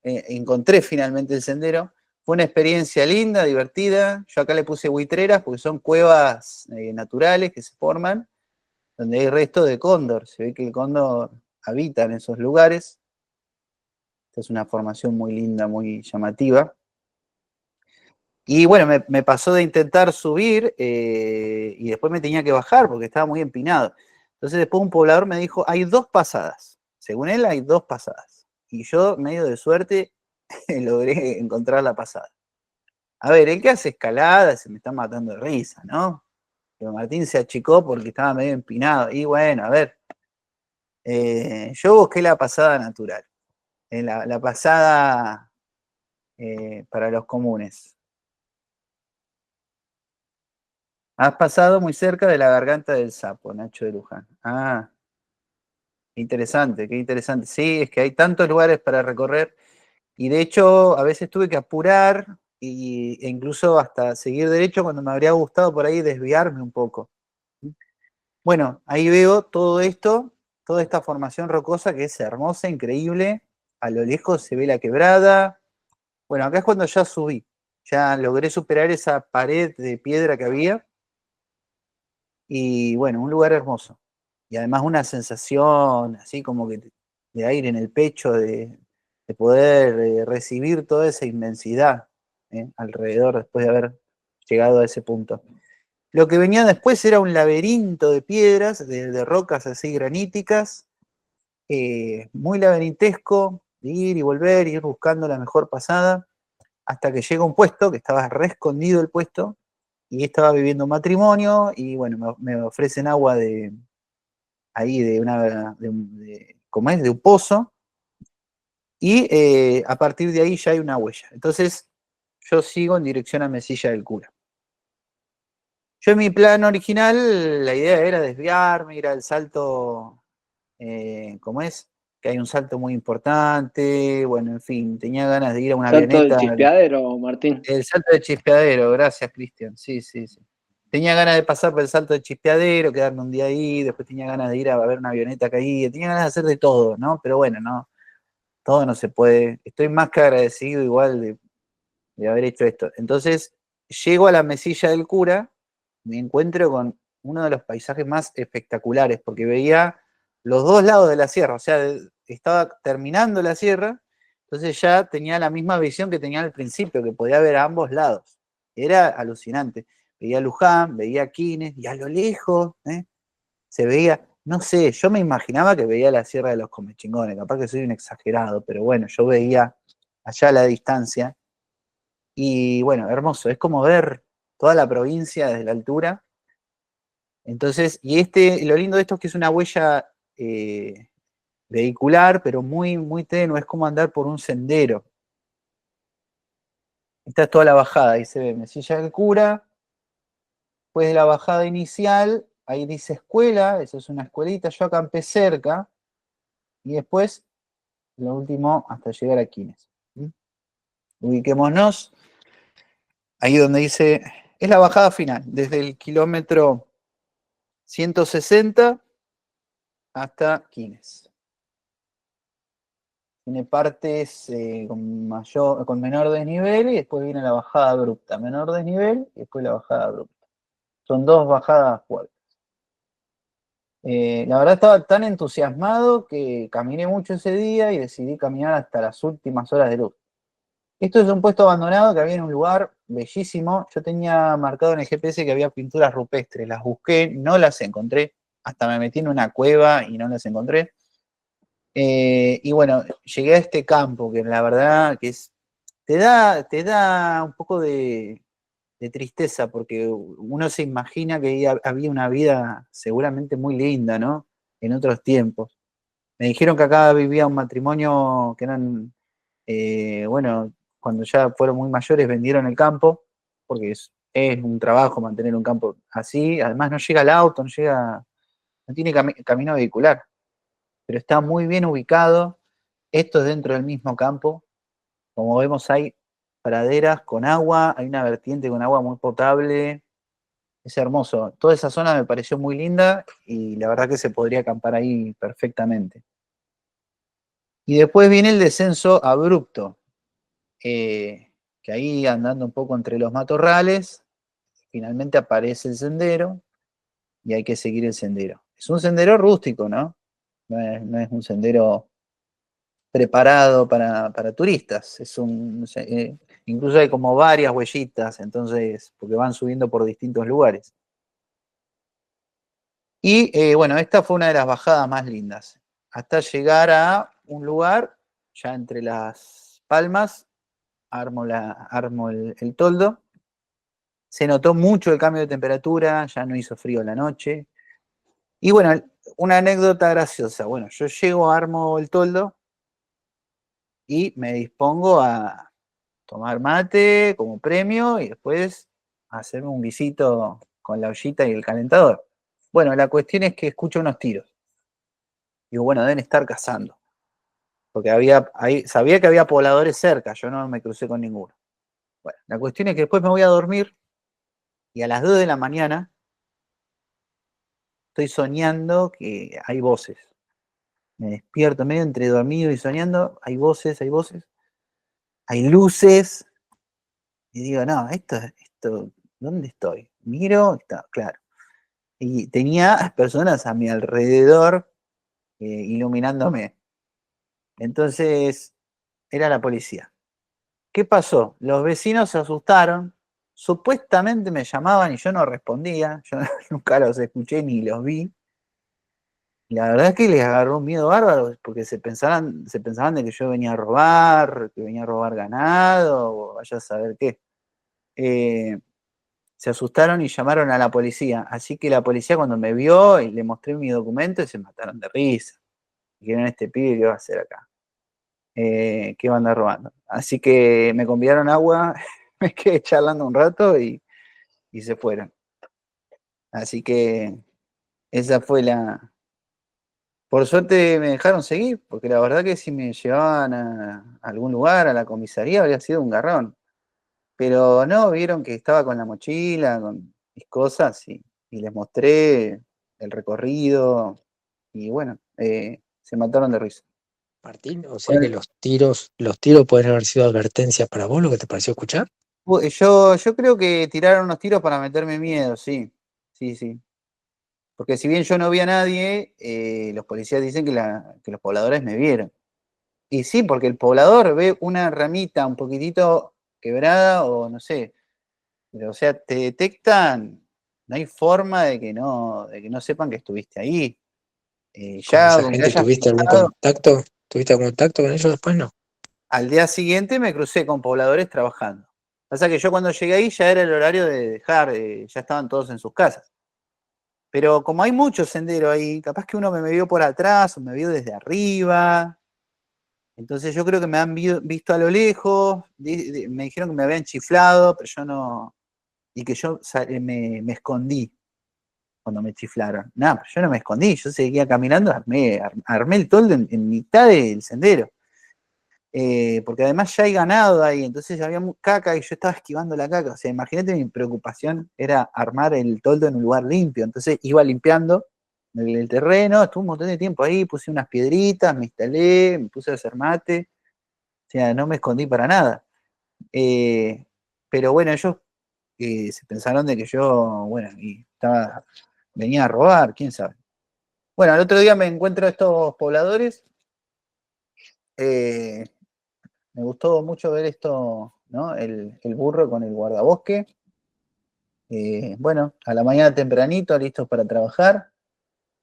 Speaker 2: encontré finalmente el sendero. Fue una experiencia linda, divertida. Yo acá le puse buitreras porque son cuevas naturales que se forman, donde hay restos de cóndor. Se ve que el cóndor habita en esos lugares. Esta es una formación muy linda, muy llamativa. Y bueno, me pasó de intentar subir y después me tenía que bajar porque estaba muy empinado. Entonces después un poblador me dijo, hay dos pasadas. Según él hay dos pasadas. Y yo, medio de suerte, logré encontrar la pasada. A ver, el que hace escalada se me está matando de risa, ¿no? Pero Martín se achicó porque estaba medio empinado. Y bueno, a ver, yo busqué la pasada natural, la pasada para los comunes. Has pasado muy cerca de la garganta del sapo, Nacho de Luján. Ah, interesante, qué interesante. Sí, es que hay tantos lugares para recorrer y de hecho a veces tuve que apurar e incluso hasta seguir derecho cuando me habría gustado por ahí desviarme un poco. Bueno, ahí veo todo esto, toda esta formación rocosa que es hermosa, increíble. A lo lejos se ve la quebrada. Bueno, acá es cuando ya subí, ya logré superar esa pared de piedra que había. Y bueno, un lugar hermoso. Y además una sensación así como que de aire en el pecho, de poder recibir toda esa inmensidad alrededor después de haber llegado a ese punto. Lo que venía después era un laberinto de piedras, de rocas así graníticas, muy laberintesco, de ir y volver, ir buscando la mejor pasada, hasta que llega un puesto, que estaba re escondido el puesto, y estaba viviendo un matrimonio, y bueno, me ofrecen agua ahí ¿cómo es? De un pozo, y a partir de ahí ya hay una huella. Entonces, yo sigo en dirección a Mesilla del Cura. Yo en mi plan original, la idea era desviarme, ir al salto, ¿cómo es? Que hay un salto muy importante, bueno, en fin, tenía ganas de ir a una
Speaker 3: Salto del
Speaker 2: avioneta.
Speaker 3: Chispeadero, Martín.
Speaker 2: El salto de Chispeadero, gracias, Cristian. Sí, sí, sí. Tenía ganas de pasar por el salto de Chispeadero, quedarme un día ahí, después tenía ganas de ir a ver una avioneta caída, tenía ganas de hacer de todo, ¿no? Pero bueno, no, todo no se puede. Estoy más que agradecido igual de haber hecho esto. Entonces, llego a la mesilla del cura, me encuentro con uno de los paisajes más espectaculares, porque veía los dos lados de la sierra, o sea, estaba terminando la sierra, entonces ya tenía la misma visión que tenía al principio, que podía ver a ambos lados. Era alucinante. Veía Luján, veía Quines, y a lo lejos se veía, no sé, yo me imaginaba que veía la Sierra de los Comechingones, capaz que soy un exagerado, pero bueno, yo veía allá a la distancia, y bueno, hermoso, es como ver toda la provincia desde la altura. Entonces, lo lindo de esto es que es una huella vehicular, pero muy, muy tenue, es como andar por un sendero. Esta es toda la bajada, ahí se ve Mesilla del Cura, después de la bajada inicial, ahí dice escuela, eso es una escuelita, yo acampé cerca, y después, lo último, hasta llegar a Quines. Ubiquémonos, ahí donde dice, es la bajada final, desde el kilómetro 160 hasta Quines. Tiene partes con menor desnivel y después viene la bajada abrupta. Menor desnivel y después la bajada abrupta. Son dos bajadas fuertes. La verdad estaba tan entusiasmado que caminé mucho ese día y decidí caminar hasta las últimas horas de luz. Esto es un puesto abandonado que había en un lugar bellísimo. Yo tenía marcado en el GPS que había pinturas rupestres. Las busqué, no las encontré. Hasta me metí en una cueva y no las encontré. Y bueno, llegué a este campo que la verdad que te da un poco de tristeza porque uno se imagina que había una vida seguramente muy linda, ¿no? en otros tiempos. Me dijeron que acá vivía un matrimonio que eran, bueno, cuando ya fueron muy mayores vendieron el campo, porque es un trabajo mantener un campo así, además no llega el auto, no tiene camino vehicular, pero está muy bien ubicado, esto es dentro del mismo campo, como vemos hay praderas con agua, hay una vertiente con agua muy potable, es hermoso, toda esa zona me pareció muy linda y la verdad que se podría acampar ahí perfectamente. Y después viene el descenso abrupto, que ahí andando un poco entre los matorrales, finalmente aparece el sendero y hay que seguir el sendero. Es un sendero rústico, ¿no? No es un sendero preparado para turistas. Incluso hay como varias huellitas, entonces, porque van subiendo por distintos lugares. Y bueno, esta fue una de las bajadas más lindas, hasta llegar a un lugar, ya entre las palmas, armo el toldo. Se notó mucho el cambio de temperatura, ya no hizo frío la noche. Y bueno, una anécdota graciosa. Bueno, yo llego, armo el toldo y me dispongo a tomar mate como premio y después hacerme un guisito con la ollita y el calentador. Bueno, la cuestión es que escucho unos tiros. Digo, bueno, deben estar cazando. Porque sabía que había pobladores cerca, yo no me crucé con ninguno. Bueno, la cuestión es que después me voy a dormir y a las 2 de la mañana estoy soñando que hay voces. Me despierto medio entre dormido y soñando, hay voces, hay luces, y digo, no, ¿dónde estoy? Miro, está, claro. Y tenía personas a mi alrededor iluminándome. Entonces, era la policía. ¿Qué pasó? Los vecinos se asustaron, supuestamente me llamaban y yo no respondía, yo nunca los escuché ni los vi. La verdad es que les agarró un miedo bárbaro, porque se pensaban de que yo venía a robar, que venía a robar ganado, o vaya a saber qué. Eh, Se asustaron y llamaron a la policía. Así que la policía cuando me vio y le mostré mi documento y se mataron de risa. Dijeron, este pibe, ¿qué va a hacer acá? ¿Qué va a andar robando? Así que me convidaron agua, me quedé charlando un rato y se fueron. Así que esa fue Por suerte me dejaron seguir, porque la verdad que si me llevaban a algún lugar, a la comisaría, habría sido un garrón. Pero no, vieron que estaba con la mochila, con mis cosas, y les mostré el recorrido, y bueno, se mataron de risa.
Speaker 1: Martín, o sea que
Speaker 2: Bueno,
Speaker 1: los tiros pueden haber sido advertencias para vos, lo que te pareció escuchar.
Speaker 2: yo creo que tiraron unos tiros para meterme miedo, sí, sí, sí. Porque si bien yo no vi a nadie, los policías dicen que los pobladores me vieron. Y sí, porque el poblador ve una ramita un poquitito quebrada o no sé, pero, o sea, te detectan, no hay forma de que no sepan que estuviste ahí.
Speaker 1: ¿Con
Speaker 2: Ya
Speaker 1: esa
Speaker 2: donde
Speaker 1: gente
Speaker 2: hayas
Speaker 1: tuviste algún
Speaker 2: pisado,
Speaker 1: contacto? ¿Tuviste algún contacto con ellos después? No.
Speaker 2: al día siguiente me crucé con pobladores trabajando. Pasa que yo cuando llegué ahí ya era el horario de dejar, ya estaban todos en sus casas. Pero como hay mucho sendero ahí, capaz que uno me vio por atrás o me vio desde arriba. Entonces yo creo que me han visto a lo lejos, me dijeron que me habían chiflado, pero yo no, y que yo me escondí cuando me chiflaron. Nada, pero yo no me escondí, yo seguía caminando, armé el toldo en mitad del sendero. Porque además ya hay ganado ahí, entonces ya había caca y yo estaba esquivando la caca. O sea, imagínate, mi preocupación era armar el toldo en un lugar limpio. Entonces iba limpiando el terreno, estuve un montón de tiempo ahí, puse unas piedritas, me instalé, me puse a hacer mate. O sea, no me escondí para nada. Eh, pero bueno, ellos se pensaron de que yo, bueno, venía a robar, quién sabe. Bueno, al otro día me encuentro a estos pobladores. eh, Me gustó mucho ver esto, ¿no? El burro con el guardabosque. Bueno, a la mañana tempranito, listos para trabajar.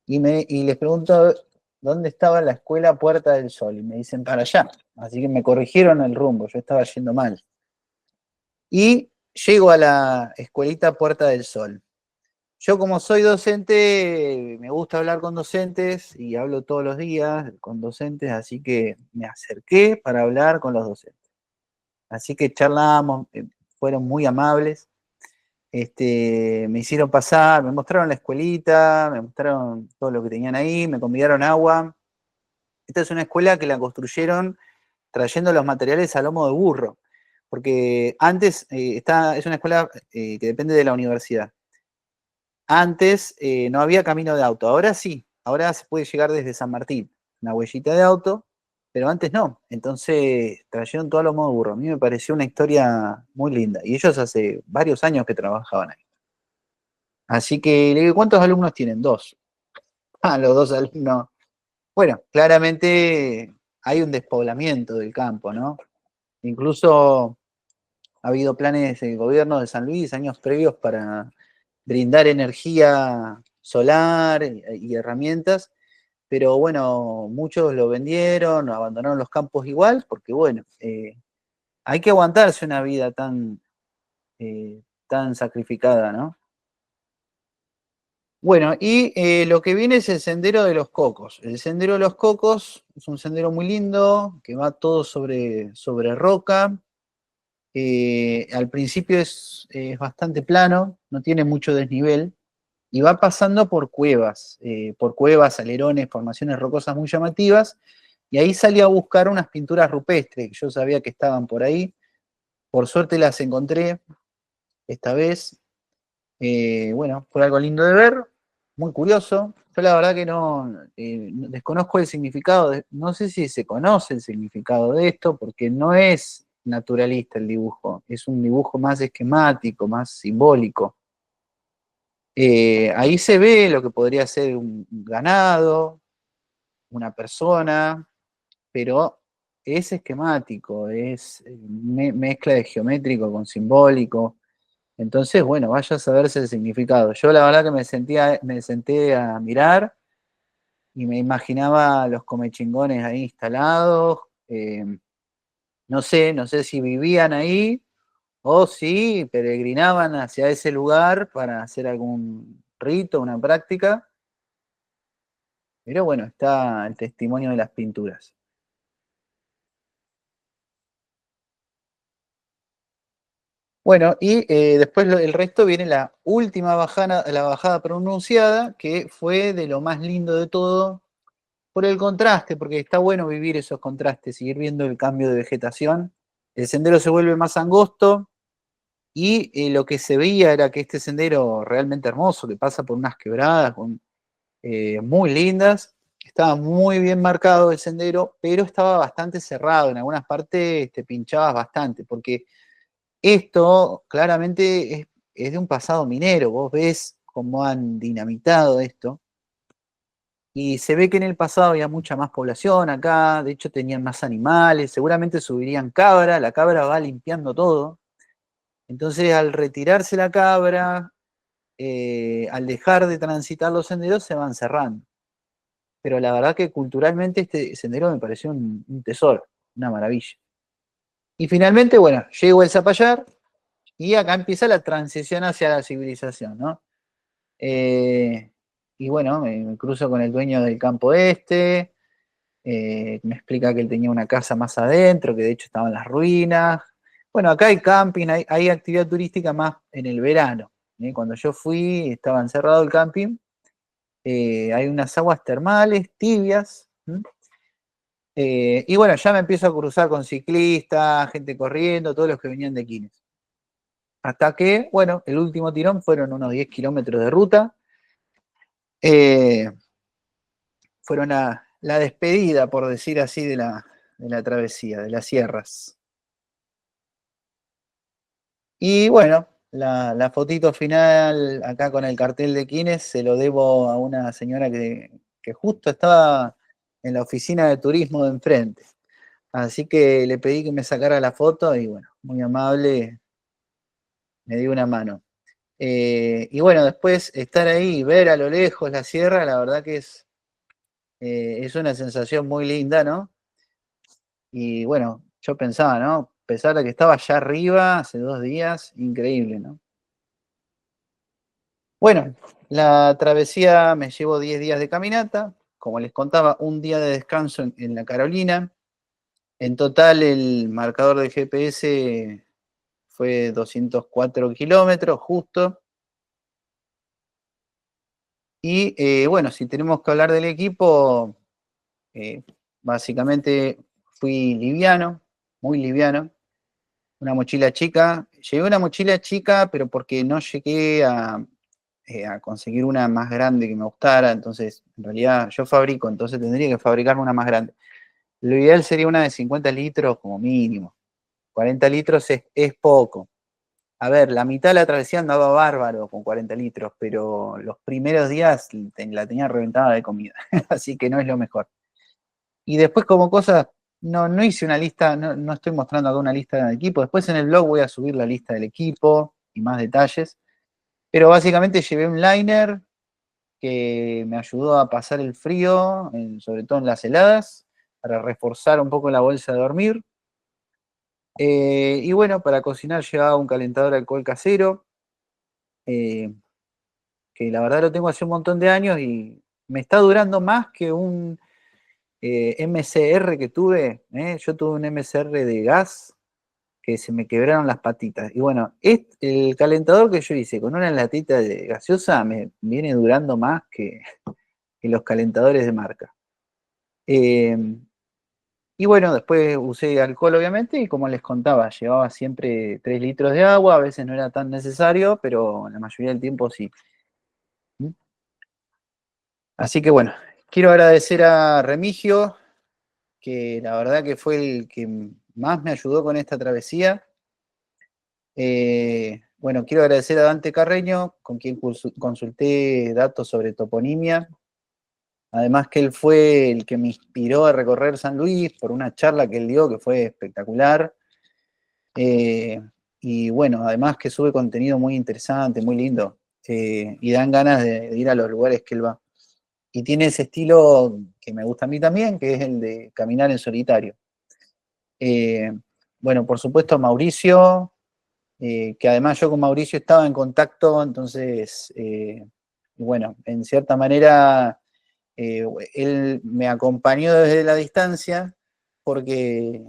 Speaker 2: Y les pregunto dónde estaba la escuela Puerta del Sol. Y me dicen para allá. Así que me corrigieron el rumbo, yo estaba yendo mal. Y llego a la escuelita Puerta del Sol. Yo como soy docente, me gusta hablar con docentes y hablo todos los días con docentes, así que me acerqué para hablar con los docentes. Así que charlamos, fueron muy amables, me hicieron pasar, me mostraron la escuelita, me mostraron todo lo que tenían ahí, me convidaron agua. Esta es una escuela que la construyeron trayendo los materiales a lomo de burro, porque antes es una escuela que depende de la universidad. Antes no había camino de auto, ahora sí, ahora se puede llegar desde San Martín, una huellita de auto, pero antes no. Entonces trajeron todo a lomo de burro. A mí me pareció una historia muy linda. Y ellos hace varios años que trabajaban ahí. Así que le digo, ¿cuántos alumnos tienen? Dos. Ah, los dos alumnos. Bueno, claramente hay un despoblamiento del campo, ¿no? Incluso ha habido planes del gobierno de San Luis años previos para brindar energía solar y herramientas, pero bueno, muchos lo vendieron, abandonaron los campos igual, porque bueno, hay que aguantarse una vida tan sacrificada, ¿no? Bueno, y lo que viene es el Sendero de los Cocos. El Sendero de los Cocos es un sendero muy lindo, que va todo sobre roca. Al principio es bastante plano, no tiene mucho desnivel, y va pasando por cuevas, alerones, formaciones rocosas muy llamativas, y ahí salí a buscar unas pinturas rupestres, que yo sabía que estaban por ahí. Por suerte las encontré esta vez. Bueno, fue algo lindo de ver, muy curioso. Yo la verdad que no desconozco el significado, no sé si se conoce el significado de esto, porque no es naturalista el dibujo, es un dibujo más esquemático, más simbólico. Ahí se ve lo que podría ser un ganado, una persona, pero es esquemático, es mezcla de geométrico con simbólico. Entonces, bueno, vaya a saberse el significado. Yo la verdad que me senté a mirar y me imaginaba los comechingones ahí instalados. No sé si vivían ahí o si peregrinaban hacia ese lugar para hacer algún rito, una práctica. Pero bueno, está el testimonio de las pinturas. Bueno, y después el resto viene la última bajada, la bajada pronunciada, que fue de lo más lindo de todo, por el contraste, porque está bueno vivir esos contrastes, ir viendo el cambio de vegetación. El sendero se vuelve más angosto y lo que se veía era que este sendero realmente hermoso, que pasa por unas quebradas muy lindas, estaba muy bien marcado el sendero, pero estaba bastante cerrado, en algunas partes te pinchabas bastante, porque esto claramente es de un pasado minero, vos ves cómo han dinamitado esto. Y se ve que en el pasado había mucha más población acá, de hecho tenían más animales, seguramente subirían cabra, la cabra va limpiando todo. Entonces al retirarse la cabra, al dejar de transitar los senderos, se van cerrando. Pero la verdad que culturalmente este sendero me pareció un tesoro, una maravilla. Y finalmente, bueno, llego al Zapallar y acá empieza la transición hacia la civilización, ¿no? Eh, y bueno, me cruzo con el dueño del campo este. Me explica que él tenía una casa más adentro, que de hecho estaba en las ruinas. Bueno, acá hay camping, hay actividad turística más en el verano. Cuando yo fui, estaba encerrado el camping. Hay unas aguas termales tibias. Y bueno, ya me empiezo a cruzar con ciclistas, gente corriendo, todos los que venían de Quines. Hasta que, bueno, el último tirón fueron unos 10 kilómetros de ruta. Eh, Fueron la despedida, por decir así, de la travesía, de las sierras. Y bueno, la fotito final acá con el cartel de Quines se lo debo a una señora que justo estaba en la oficina de turismo de enfrente. Así que le pedí que me sacara la foto y bueno, muy amable, me dio una mano. Y bueno, después estar ahí y ver a lo lejos la sierra, la verdad que es una sensación muy linda, ¿no? Y bueno, yo pensaba, ¿no? Pensar que estaba allá arriba hace 2 días, increíble, ¿no? Bueno, la travesía me llevó 10 días de caminata, como les contaba, un día de descanso en la Carolina. En total el marcador de GPS fue 204 kilómetros justo. Y bueno, si tenemos que hablar del equipo, eh, básicamente fui liviano, muy liviano, una mochila chica. Llevé una mochila chica, pero porque no llegué a conseguir una más grande que me gustara, entonces en realidad yo fabrico, entonces tendría que fabricarme una más grande. Lo ideal sería una de 50 litros como mínimo. 40 litros es poco. A ver, la mitad de la travesía andaba bárbaro con 40 litros, pero los primeros días la tenía reventada de comida, así que no es lo mejor. Y después como cosas, no hice una lista, no estoy mostrando acá una lista del equipo, después en el blog voy a subir la lista del equipo y más detalles, pero básicamente llevé un liner que me ayudó a pasar el frío, sobre todo en las heladas, para reforzar un poco la bolsa de dormir. Y bueno, para cocinar llevaba un calentador de alcohol casero, eh, que la verdad lo tengo hace un montón de años y me está durando más que un MCR que tuve. Yo tuve un MCR de gas que se me quebraron las patitas. Y bueno, el calentador que yo hice con una latita de gaseosa me viene durando más que los calentadores de marca. Eh, y bueno, después usé alcohol obviamente y como les contaba, llevaba siempre 3 litros de agua, a veces no era tan necesario, pero la mayoría del tiempo sí. Así que bueno, quiero agradecer a Remigio, que la verdad que fue el que más me ayudó con esta travesía. Bueno, quiero agradecer a Dante Carreño, con quien consulté datos sobre toponimia. Además que él fue el que me inspiró a recorrer San Luis por una charla que él dio que fue espectacular. Y bueno, además que sube contenido muy interesante, muy lindo. Y dan ganas de ir a los lugares que él va. Y tiene ese estilo que me gusta a mí también, que es el de caminar en solitario. Eh, bueno, por supuesto Mauricio, que además yo con Mauricio estaba en contacto, entonces, bueno, en cierta manera, eh, él me acompañó desde la distancia porque,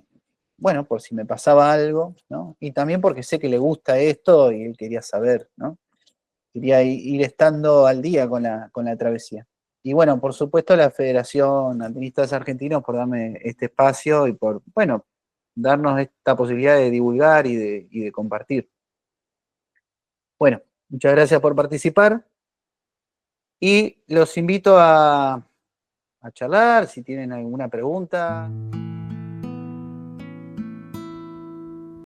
Speaker 2: bueno, por si me pasaba algo, ¿no? Y también porque sé que le gusta esto y él quería saber, ¿no? Quería ir estando al día con la travesía. Y bueno, por supuesto la Federación Alpinistas Argentinos por darme este espacio y por, bueno, darnos esta posibilidad de divulgar y de compartir. Bueno, muchas gracias por participar y los invito a charlar si tienen alguna pregunta.